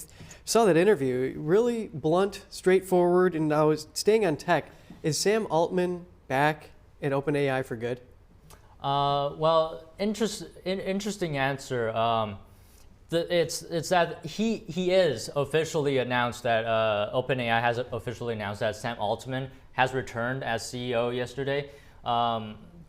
saw that interview. Really blunt, straightforward, and I was staying on tech. Is Sam Altman back at OpenAI for good? Well, interesting answer. It's that he is officially announced that OpenAI has officially announced that Sam Altman has returned as CEO yesterday.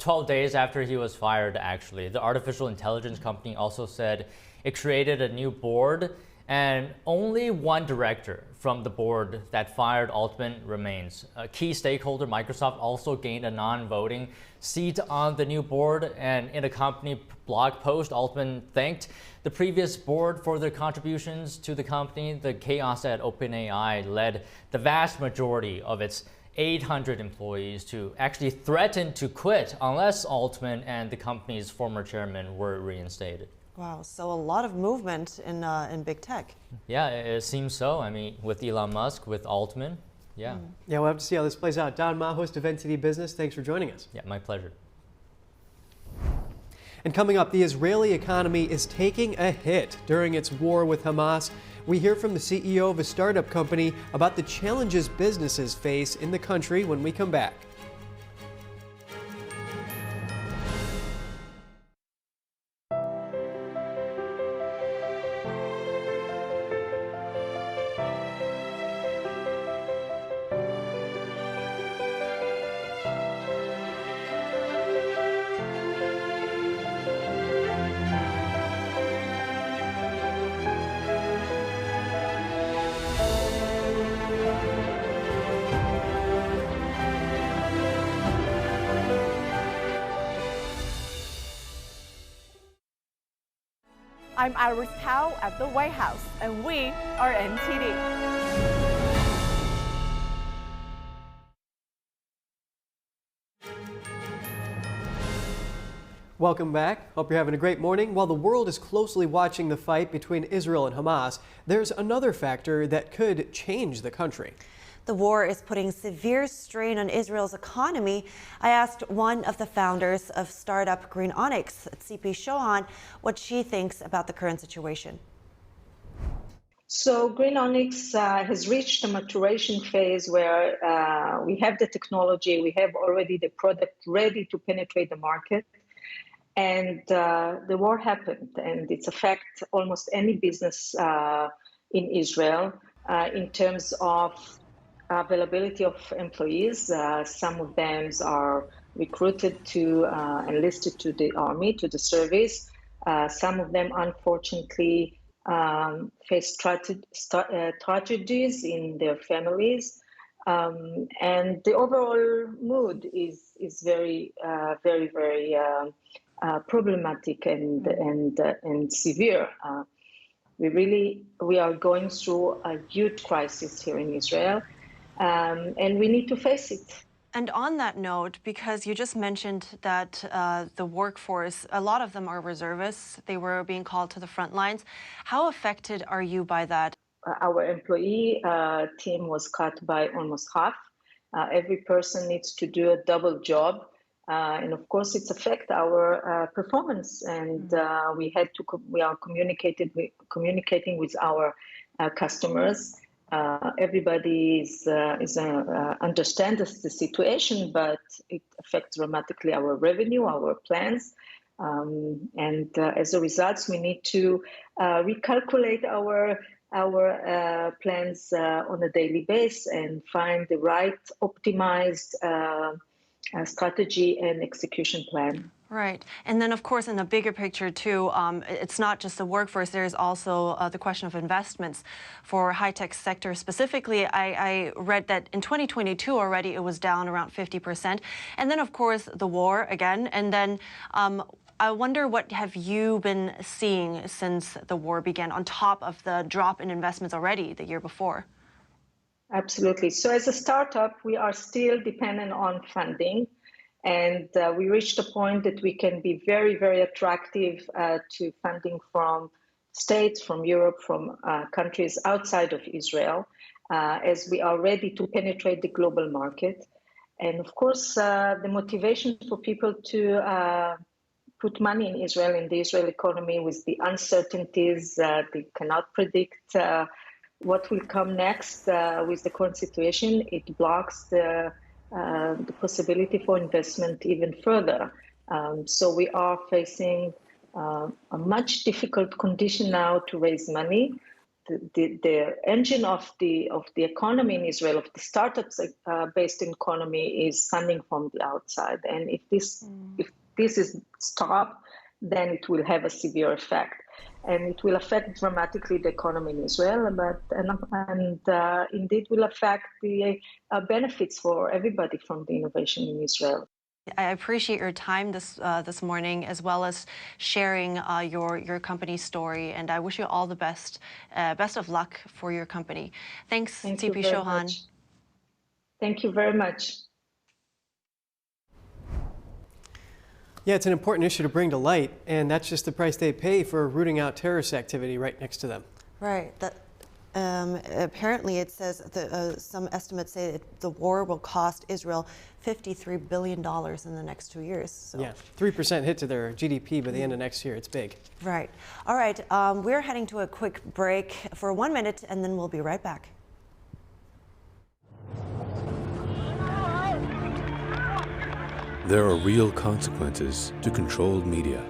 12 days after he was fired, actually. The artificial intelligence company also said it created a new board, and only one director from the board that fired Altman remains. A key stakeholder, Microsoft, also gained a non-voting seat on the new board, and in a company blog post, Altman thanked the previous board for their contributions to the company. The chaos at OpenAI led the vast majority of its 800 employees to actually threaten to quit unless Altman and the company's former chairman were reinstated. Wow, so a lot of movement in big tech. Yeah, it seems so. I mean, with Elon Musk, with Altman, yeah. Yeah, we'll have to see how this plays out. Don Ma, host of NTD Business, thanks for joining us. Yeah, my pleasure. And coming up, the Israeli economy is taking a hit during its war with Hamas. We hear from the CEO of a startup company about the challenges businesses face in the country when we come back. I'm Iris Tao at the White House, and we are NTD. Welcome back. Hope you're having a great morning. While the world is closely watching the fight between Israel and Hamas, there's another factor that could change the country. The war is putting severe strain on Israel's economy. I asked one of the founders of startup Green Onyx, Tzipi Shohan, what she thinks about the current situation. So Green Onyx has reached a maturation phase where we have the technology, we have already the product ready to penetrate the market. And the war happened, and it's affects almost any business in Israel in terms of availability of employees. Some of them are recruited to enlisted to the army, to the service. Some of them, unfortunately, face tragedies in their families. And the overall mood is very, very problematic and severe. We are going through a huge crisis here in Israel, and we need to face it. And on that note, because you just mentioned that the workforce, a lot of them are reservists, they were being called to the front lines. How affected are you by that? Our employee team was cut by almost half. Every person needs to do a double job. And of course, it affects our performance. And we are communicating with our customers. Everybody understands the situation, but it affects dramatically our revenue, our plans. And as a result, we need to recalculate our plans on a daily basis and find the right optimized strategy and execution plan. Right. And then, of course, in the bigger picture, too, it's not just the workforce. There's also the question of investments for high-tech sector. Specifically, I read that in 2022 already it was down around 50%. And then, of course, the war again. And then I wonder, what have you been seeing since the war began on top of the drop in investments already the year before? Absolutely. So as a startup, we are still dependent on funding. And we reached a point that we can be very, very attractive to funding from states, from Europe, from countries outside of Israel, as we are ready to penetrate the global market. And of course, the motivation for people to put money in Israel, in the Israel economy, with the uncertainties, they cannot predict what will come next with the current situation. It blocks the possibility for investment even further. So we are facing a much difficult condition now to raise money. The engine of the economy in Israel, of the startups based economy, is funding from the outside. And if this is stopped, then it will have a severe effect. And it will affect dramatically the economy in Israel, and indeed will affect the benefits for everybody from the innovation in Israel. I appreciate your time this morning, as well as sharing your company's story, and I wish you all the best of luck for your company. Thanks, Tzipi Shohan. Thank you very much. Yeah, it's an important issue to bring to light, and that's just the price they pay for rooting out terrorist activity right next to them. Right. That, apparently, it says that some estimates say that the war will cost Israel $53 billion in the next 2 years. So. Yeah, 3% hit to their GDP by the end of next year. It's big. Right. All right. We're heading to a quick break for 1 minute, and then we'll be right back. There are real consequences to controlled media.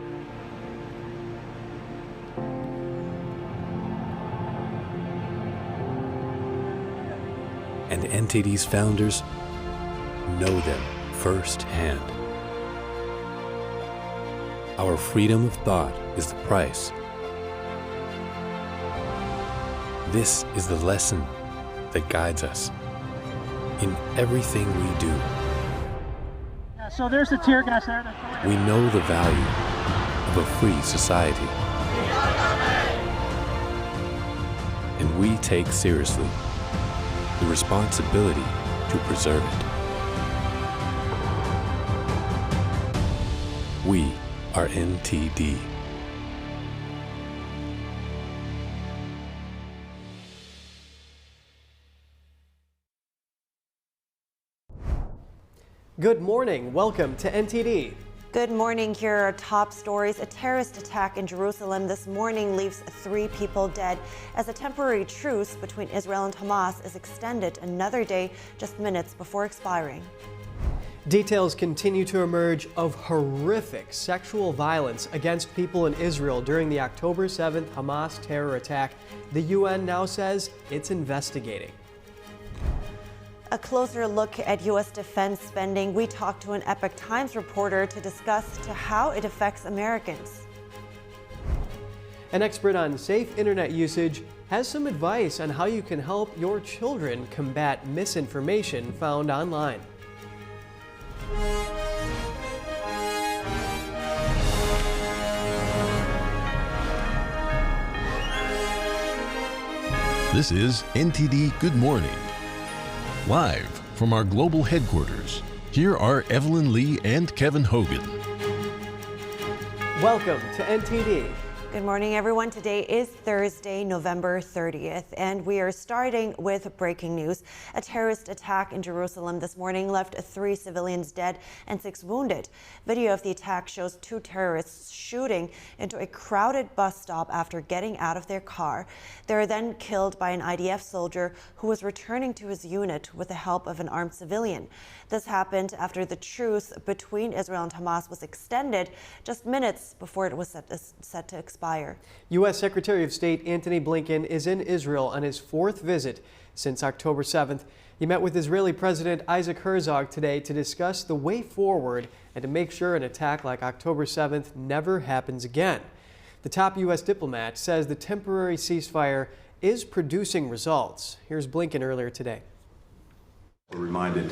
And NTD's founders know them firsthand. Our freedom of thought is the price. This is the lesson that guides us in everything we do. So there's the tear gas there. We know the value of a free society. and we take seriously the responsibility to preserve it. We are NTD. Good morning. Welcome to NTD. Good morning. Here are top stories. A terrorist attack in Jerusalem this morning leaves 3 people dead as a temporary truce between Israel and Hamas is extended another day just minutes before expiring. Details continue to emerge of horrific sexual violence against people in Israel during the October 7th Hamas terror attack. The UN now says it's investigating. A closer look at U.S. defense spending. We talked to an Epoch Times reporter to discuss how it affects Americans. An expert on safe internet usage has some advice on how you can help your children combat misinformation found online. This is NTD Good Morning. Live from our global headquarters, here are Evelyn Lee and Kevin Hogan. Welcome to NTD. Good morning, everyone. Today is Thursday, November 30th, and we are starting with breaking news. A terrorist attack in Jerusalem this morning left 3 civilians dead and 6 wounded. Video of the attack shows 2 terrorists shooting into a crowded bus stop after getting out of their car. They were then killed by an IDF soldier who was returning to his unit with the help of an armed civilian. This happened after the truce between Israel and Hamas was extended just minutes before it was set to expire. U.S. Secretary of State Antony Blinken is in Israel on his 4th visit since October 7th. He met with Israeli President Isaac Herzog today to discuss the way forward and to make sure an attack like October 7th never happens again. The top U.S. diplomat says the temporary ceasefire is producing results. Here's Blinken earlier today. We're reminded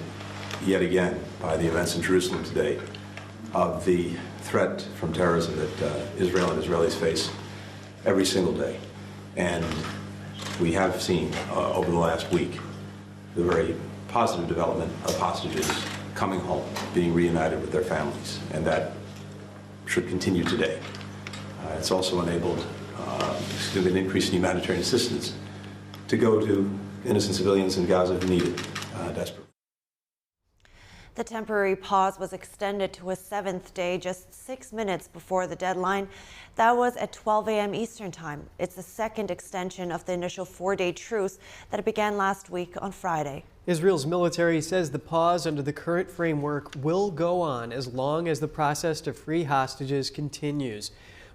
yet again by the events in Jerusalem today of the threat from terrorism that Israel and Israelis face every single day. And we have seen over the last week the very positive development of hostages coming home, being reunited with their families, and that should continue today. It's also enabled an increase in humanitarian assistance to go to innocent civilians in Gaza who need it desperately. The temporary pause was extended to a 7th day, just 6 minutes before the deadline. That was at 12 a.m. Eastern Time. It's the 2nd extension of the initial 4-day truce that began last week on Friday. Israel's military says the pause under the current framework will go on as long as the process to free hostages continues.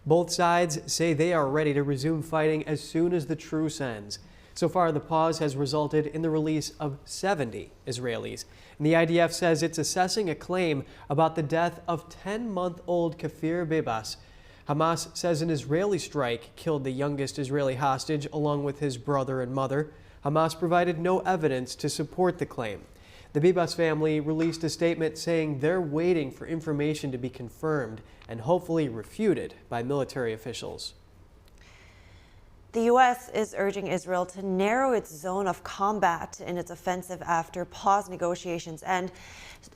Both sides say they are ready to resume fighting as soon as the truce ends. So far, the pause has resulted in the release of 70 Israelis. And the IDF says it's assessing a claim about the death of 10-month-old Kafir Bibas. Hamas says an Israeli strike killed the youngest Israeli hostage along with his brother and mother. Hamas provided no evidence to support the claim. The Bibas family released a statement saying they're waiting for information to be confirmed and hopefully refuted by military officials. The U.S. is urging Israel to narrow its zone of combat in its offensive after pause negotiations end,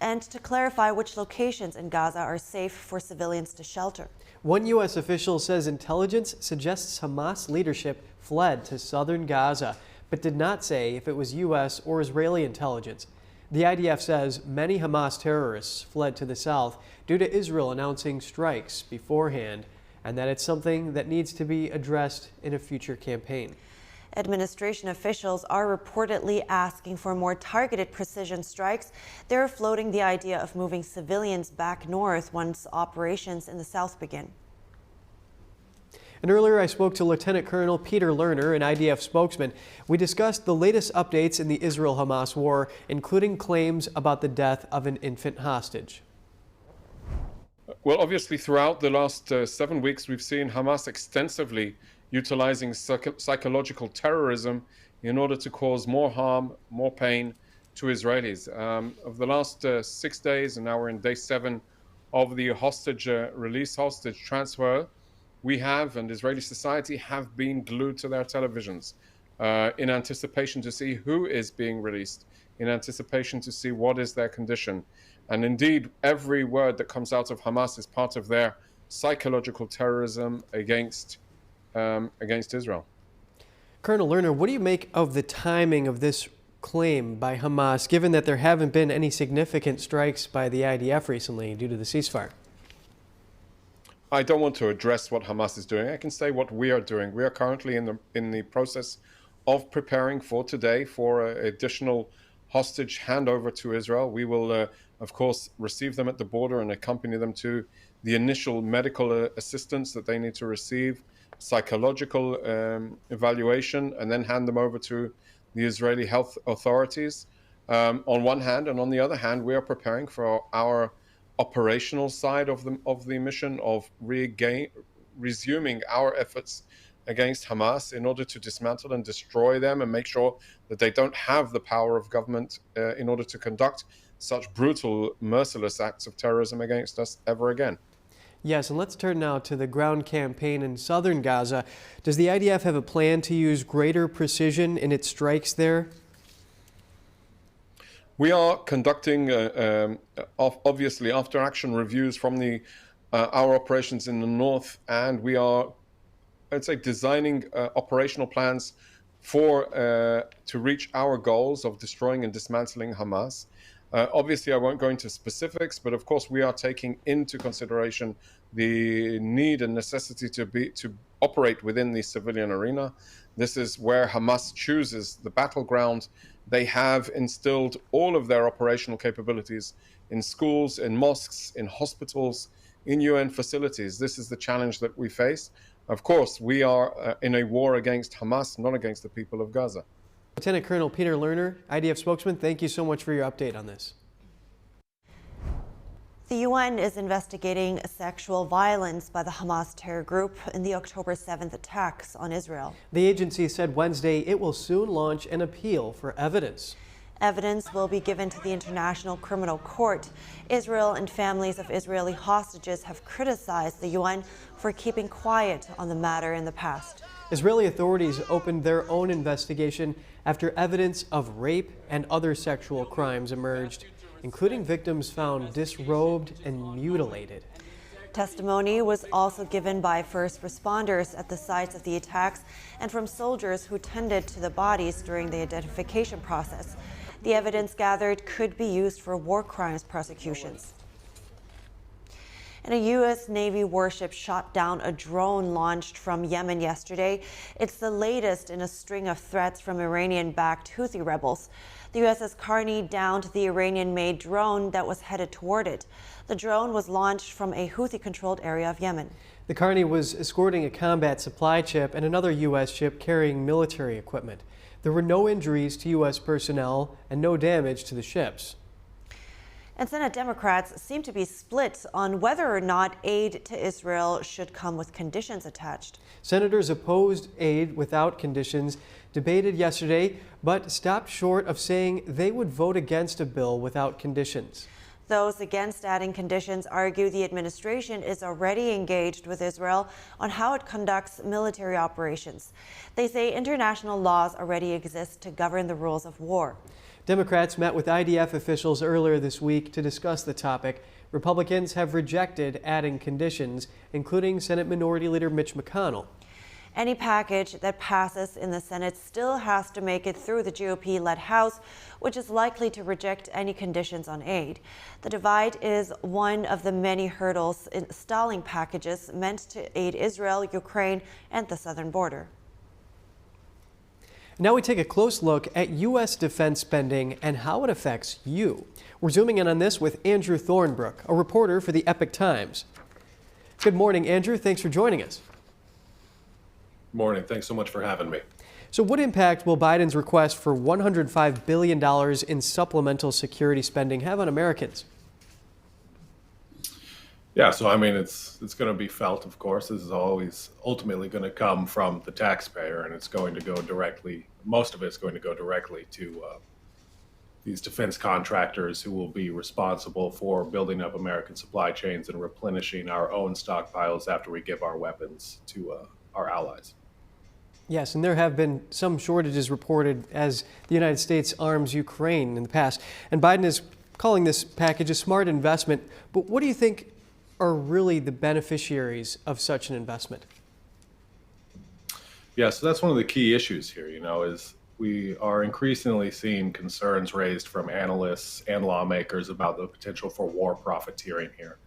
and to clarify which locations in Gaza are safe for civilians to shelter. One U.S. official says intelligence suggests Hamas leadership fled to southern Gaza, but did not say if it was U.S. or Israeli intelligence. The IDF says many Hamas terrorists fled to the south due to Israel announcing strikes beforehand, and that it's something that needs to be addressed in a future campaign. Administration officials are reportedly asking for more targeted precision strikes. They're floating the idea of moving civilians back north once operations in the south begin. And earlier I spoke to Lieutenant Colonel Peter Lerner, an IDF spokesman. We discussed the latest updates in the Israel-Hamas war, including claims about the death of an infant hostage. Well, obviously, throughout the last 7 weeks, we've seen Hamas extensively utilizing psychological terrorism in order to cause more harm, more pain to Israelis. Of the last 6 days, and now we're in day 7 of the hostage transfer, we have, and Israeli society have been glued to their televisions. in anticipation to see who is being released, in anticipation to see what is their condition. And indeed, every word that comes out of Hamas is part of their psychological terrorism against Israel. Colonel Lerner, what do you make of the timing of this claim by Hamas, given that there haven't been any significant strikes by the IDF recently due to the ceasefire? I don't want to address what Hamas is doing. I can say what we are doing. We are currently in the process of preparing for today for additional hostage handover to Israel. We will, of course, receive them at the border and accompany them to the initial medical assistance that they need to receive, psychological evaluation, and then hand them over to the Israeli health authorities on one hand. And on the other hand, we are preparing for our operational side of the mission of resuming our efforts against Hamas in order to dismantle and destroy them and make sure that they don't have the power of government in order to conduct such brutal, merciless acts of terrorism against us ever again. Yes, and let's turn now to the ground campaign in southern Gaza. Does the IDF have a plan to use greater precision in its strikes there? We are conducting, obviously, after-action reviews from our operations in the north, and we are, I'd say, designing operational plans to reach our goals of destroying and dismantling Hamas. Obviously, I won't go into specifics, but of course, we are taking into consideration the need and necessity to operate within the civilian arena. This is where Hamas chooses the battleground. They have instilled all of their operational capabilities in schools, in mosques, in hospitals, in UN facilities. This is the challenge that we face. Of course, we are in a war against Hamas, not against the people of Gaza. Lieutenant Colonel Peter Lerner, IDF spokesman, thank you so much for your update on this. The UN is investigating sexual violence by the Hamas terror group in the October 7th attacks on Israel. The agency said Wednesday it will soon launch an appeal for evidence. Evidence will be given to the International Criminal Court. Israel and families of Israeli hostages have criticized the UN for keeping quiet on the matter in the past. Israeli authorities opened their own investigation after evidence of rape and other sexual crimes emerged, including victims found disrobed and mutilated. Testimony was also given by first responders at the sites of the attacks and from soldiers who tended to the bodies during the identification process. The evidence gathered could be used for war crimes prosecutions. And a U.S. Navy warship shot down a drone launched from Yemen yesterday. It's the latest in a string of threats from Iranian-backed Houthi rebels. The USS Carney downed the Iranian-made drone that was headed toward it. The drone was launched from a Houthi-controlled area of Yemen. The Carney was escorting a combat supply ship and another U.S. ship carrying military equipment. There were no injuries to U.S. personnel and no damage to the ships. And Senate Democrats seem to be split on whether or not aid to Israel should come with conditions attached. Senators opposed aid without conditions debated yesterday, but stopped short of saying they would vote against a bill without conditions. Those against adding conditions argue the administration is already engaged with Israel on how it conducts military operations. They say international laws already exist to govern the rules of war. Democrats met with IDF officials earlier this week to discuss the topic. Republicans have rejected adding conditions, including Senate Minority Leader Mitch McConnell. Any package that passes in the Senate still has to make it through the GOP-led House, which is likely to reject any conditions on aid. The divide is one of the many hurdles in stalling packages meant to aid Israel, Ukraine, and the southern border. Now we take a close look at U.S. defense spending and how it affects you. We're zooming in on this with Andrew Thornbrook, a reporter for the Epoch Times. Good morning, Andrew. Thanks for joining us. Morning. Thanks so much for having me. So what impact will Biden's request for $105 billion in supplemental security spending have on Americans? Yeah, so I mean, it's going to be felt, of course. This is always ultimately going to come from the taxpayer, and it's going to go directly, most of it's going to go directly to these defense contractors who will be responsible for building up American supply chains and replenishing our own stockpiles after we give our weapons to our allies. Yes, and there have been some shortages reported as the United States arms Ukraine in the past. And Biden is calling this package a smart investment. But what do you think are really the beneficiaries of such an investment? Yeah, so that's one of the key issues here, is we are increasingly seeing concerns raised from analysts and lawmakers about the potential for war profiteering here,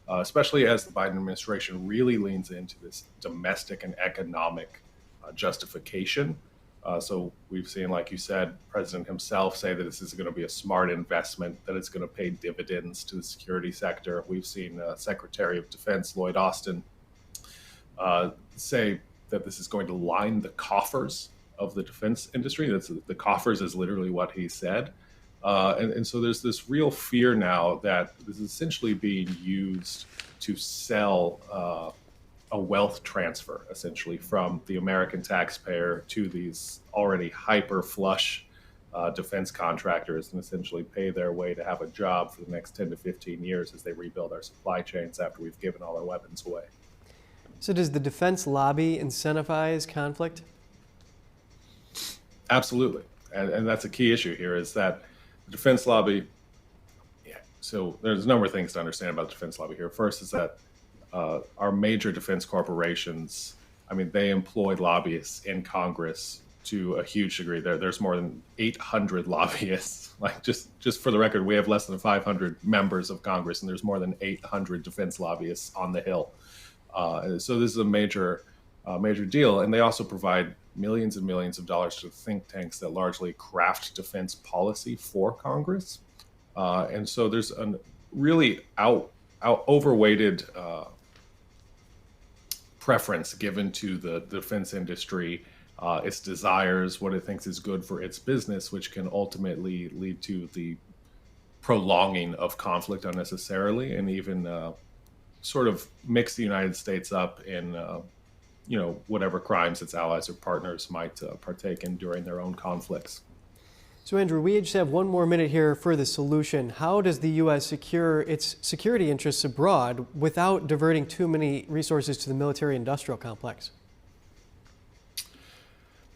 especially as the Biden administration really leans into this domestic and economic justification. So we've seen, like you said, President himself say that this is going to be a smart investment, that it's going to pay dividends to the security sector. We've seen Secretary of Defense Lloyd Austin say that this is going to line the coffers of the defense industry. The coffers is literally what he said. And so there's this real fear now that this is essentially being used to sell a wealth transfer, essentially, from the American taxpayer to these already hyper flush defense contractors, and essentially pay their way to have a job for the next 10 to 15 years as they rebuild our supply chains after we've given all our weapons away. So does the defense lobby incentivize conflict? Absolutely. And that's a key issue here, is that the defense lobby, so there's a number of things to understand about the defense lobby here. First is that our major defense corporations, they employ lobbyists in Congress to a huge degree. There's more than 800 lobbyists. Just for the record, we have less than 500 members of Congress, and there's more than 800 defense lobbyists on the Hill. So this is a major deal. And they also provide millions and millions of dollars to think tanks that largely craft defense policy for Congress. And so there's a really overweighted preference given to the defense industry, its desires, what it thinks is good for its business, which can ultimately lead to the prolonging of conflict unnecessarily, and even sort of mix the United States up in whatever crimes its allies or partners might partake in during their own conflicts. So Andrew, we just have one more minute here for the solution. How does the U.S. secure its security interests abroad without diverting too many resources to the military-industrial complex?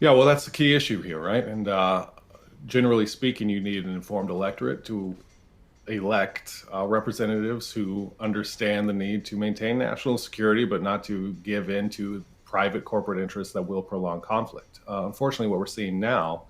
Yeah, well, that's the key issue here, right? And generally speaking, you need an informed electorate to elect representatives who understand the need to maintain national security, but not to give in to private corporate interests that will prolong conflict. Unfortunately, what we're seeing now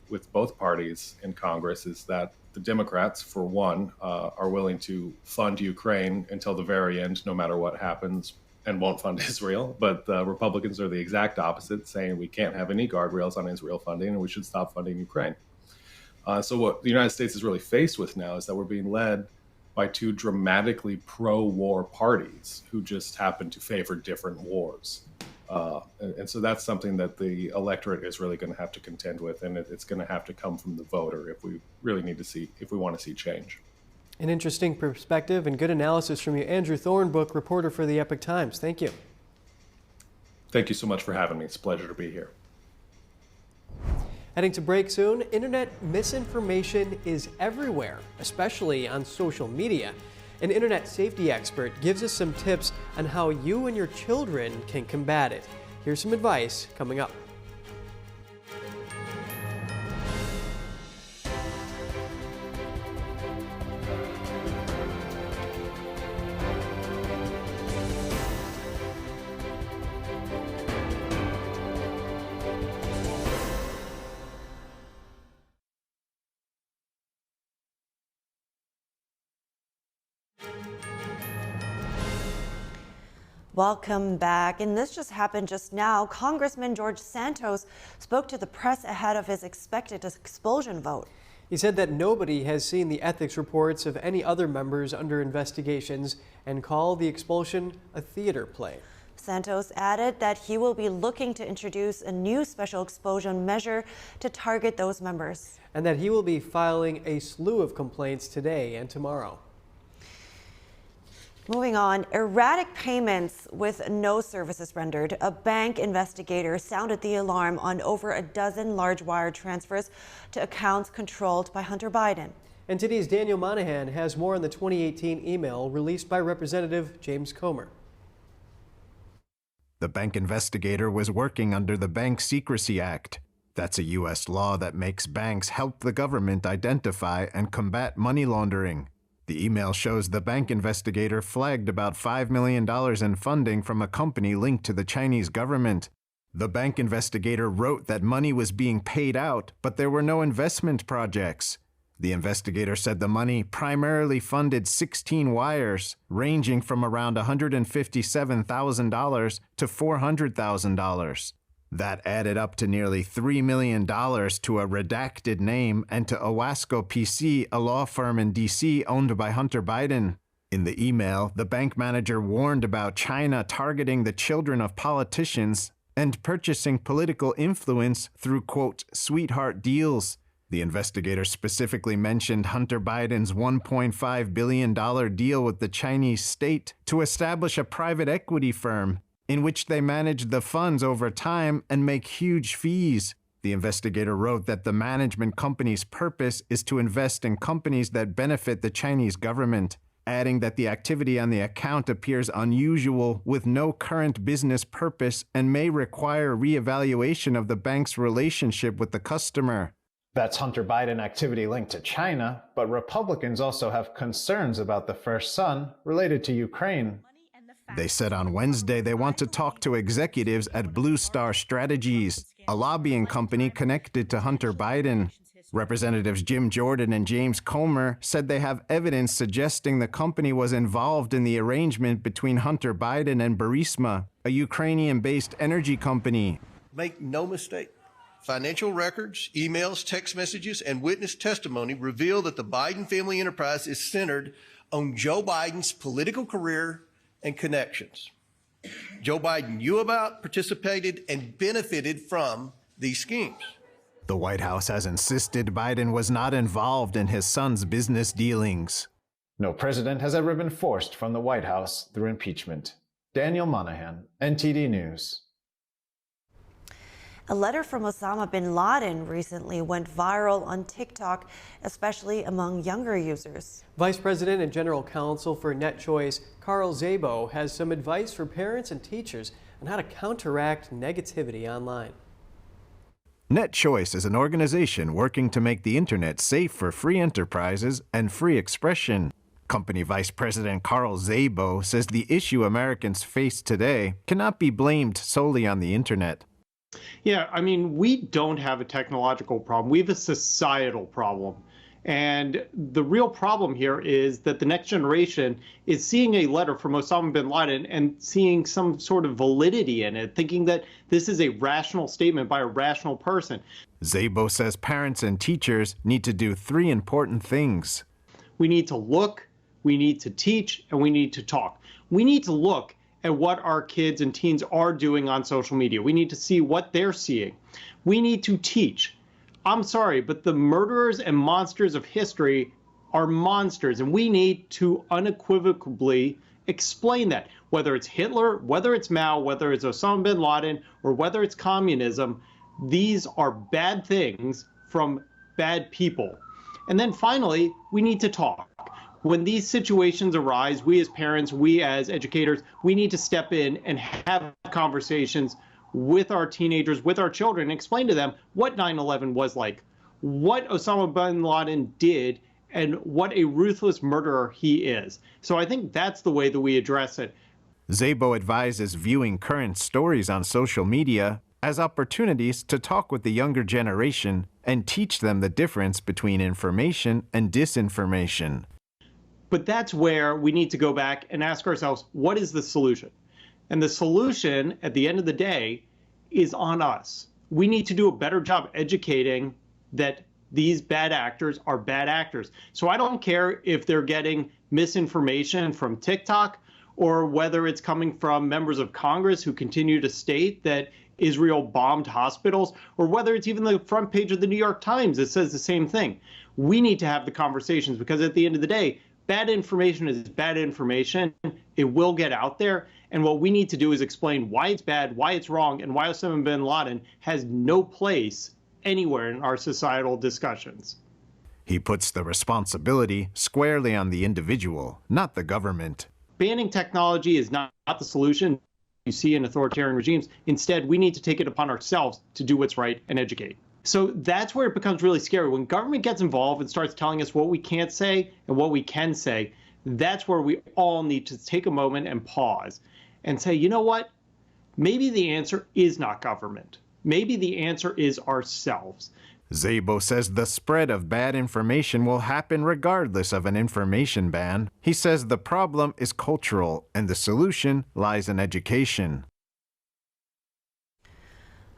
with both parties in Congress is that the Democrats, for one, are willing to fund Ukraine until the very end, no matter what happens, and won't fund Israel. But Republicans are the exact opposite, saying we can't have any guardrails on Israel funding and we should stop funding Ukraine. So what the United States is really faced with now is that we're being led by two dramatically pro-war parties who just happen to favor different wars. And so that's something that the electorate is really going to have to contend with, and it's going to have to come from the voter if we want to see change. An interesting perspective and good analysis from you, Andrew Thornbook, reporter for the Epoch Times. Thank you. Thank you so much for having me. It's a pleasure to be here. Heading to break soon. Internet misinformation is everywhere, especially on social media. An internet safety expert gives us some tips on how you and your children can combat it. Here's some advice coming up. Welcome back. And this just happened just now. Congressman George Santos spoke to the press ahead of his expected expulsion vote. He said that nobody has seen the ethics reports of any other members under investigations and called the expulsion a theater play. Santos added that he will be looking to introduce a new special expulsion measure to target those members. And that he will be filing a slew of complaints today and tomorrow. Moving on, erratic payments with no services rendered. A bank investigator sounded the alarm on over a dozen large wire transfers to accounts controlled by Hunter Biden. NTD's Daniel Monahan has more on the 2018 email released by Representative James Comer. The bank investigator was working under the Bank Secrecy Act. That's a U.S. law that makes banks help the government identify and combat money laundering. The email shows the bank investigator flagged about $5 million in funding from a company linked to the Chinese government. The bank investigator wrote that money was being paid out, but there were no investment projects. The investigator said the money primarily funded 16 wires, ranging from around $157,000 to $400,000. That added up to nearly $3 million to a redacted name and to Owasco PC, a law firm in D.C. owned by Hunter Biden. In the email, the bank manager warned about China targeting the children of politicians and purchasing political influence through, quote, sweetheart deals. The investigator specifically mentioned Hunter Biden's $1.5 billion deal with the Chinese state to establish a private equity firm in which they manage the funds over time and make huge fees. The investigator wrote that the management company's purpose is to invest in companies that benefit the Chinese government, adding that the activity on the account appears unusual with no current business purpose and may require reevaluation of the bank's relationship with the customer. That's Hunter Biden activity linked to China, but Republicans also have concerns about the first son related to Ukraine. They said on Wednesday they want to talk to executives at Blue Star Strategies, a lobbying company connected to Hunter Biden. Representatives Jim Jordan and James Comer said they have evidence suggesting the company was involved in the arrangement between Hunter Biden and Burisma, a Ukrainian-based energy company. Make no mistake. Financial records, emails, text messages, and witness testimony reveal that the Biden family enterprise is centered on Joe Biden's political career and connections. Joe Biden knew about, participated, and benefited from these schemes. The White House has insisted Biden was not involved in his son's business dealings. No president has ever been forced from the White House through impeachment. Daniel Monahan, NTD News. A letter from Osama bin Laden recently went viral on TikTok, especially among younger users. Vice President and General Counsel for NetChoice, Carl Szabo, has some advice for parents and teachers on how to counteract negativity online. NetChoice is an organization working to make the internet safe for free enterprises and free expression. Company Vice President Carl Szabo says the issue Americans face today cannot be blamed solely on the internet. Yeah, I mean, we don't have a technological problem. We have a societal problem. And the real problem here is that the next generation is seeing a letter from Osama bin Laden and seeing some sort of validity in it, thinking that this is a rational statement by a rational person. Szabo says parents and teachers need to do three important things. We need to look, we need to teach, and we need to talk. We need to look at what our kids and teens are doing on social media. We need to see what they're seeing. We need to teach. I'm sorry, but the murderers and monsters of history are monsters, and we need to unequivocally explain that. Whether it's Hitler, whether it's Mao, whether it's Osama bin Laden, or whether it's communism, these are bad things from bad people. And then finally, we need to talk. When these situations arise, we as parents, we as educators, we need to step in and have conversations with our teenagers, with our children, and explain to them what 9/11 was like, what Osama bin Laden did, and what a ruthless murderer he is. So I think that's the way that we address it. Szabo advises viewing current stories on social media as opportunities to talk with the younger generation and teach them the difference between information and disinformation. But that's where we need to go back and ask ourselves, what is the solution? And the solution, at the end of the day, is on us. We need to do a better job educating that these bad actors are bad actors. So I don't care if they're getting misinformation from TikTok or whether it's coming from members of Congress who continue to state that Israel bombed hospitals, or whether it's even the front page of the New York Times that says the same thing. We need to have the conversations, because at the end of the day, bad information is bad information. It will get out there. And what we need to do is explain why it's bad, why it's wrong, and why Osama bin Laden has no place anywhere in our societal discussions. He puts the responsibility squarely on the individual, not the government. Banning technology is not the solution. you see in authoritarian regimes. Instead, we need to take it upon ourselves to do what's right and educate. So that's where it becomes really scary. When government gets involved and starts telling us what we can't say and what we can say, that's where we all need to take a moment and pause and say, you know what? Maybe the answer is not government. Maybe the answer is ourselves. Szabo says the spread of bad information will happen regardless of an information ban. He says the problem is cultural and the solution lies in education.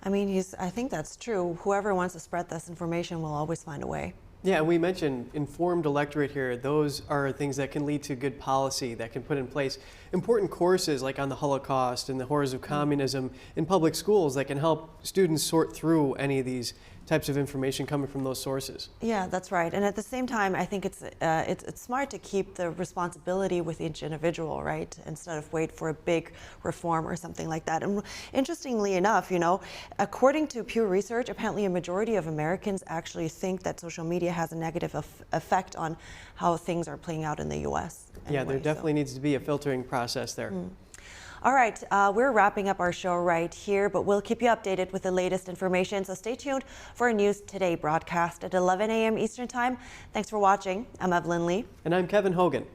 I mean, I think that's true. Whoever wants to spread this information will always find a way. Yeah, and we mentioned informed electorate here. Those are things that can lead to good policy, that can put in place important courses like on the Holocaust and the horrors of communism in public schools that can help students sort through any of these types of information coming from those sources. Yeah, that's right. And at the same time, I think it's smart to keep the responsibility with each individual, right? Instead of wait for a big reform or something like that. And interestingly enough, you know, according to Pew Research, apparently a majority of Americans actually think that social media has a negative effect on how things are playing out in the U.S. Anyway, yeah, there definitely needs to be a filtering process there. All right, we're wrapping up our show right here, but we'll keep you updated with the latest information. So stay tuned for our News Today broadcast at 11 a.m. Eastern Time. Thanks for watching. I'm Evelyn Lee. And I'm Kevin Hogan.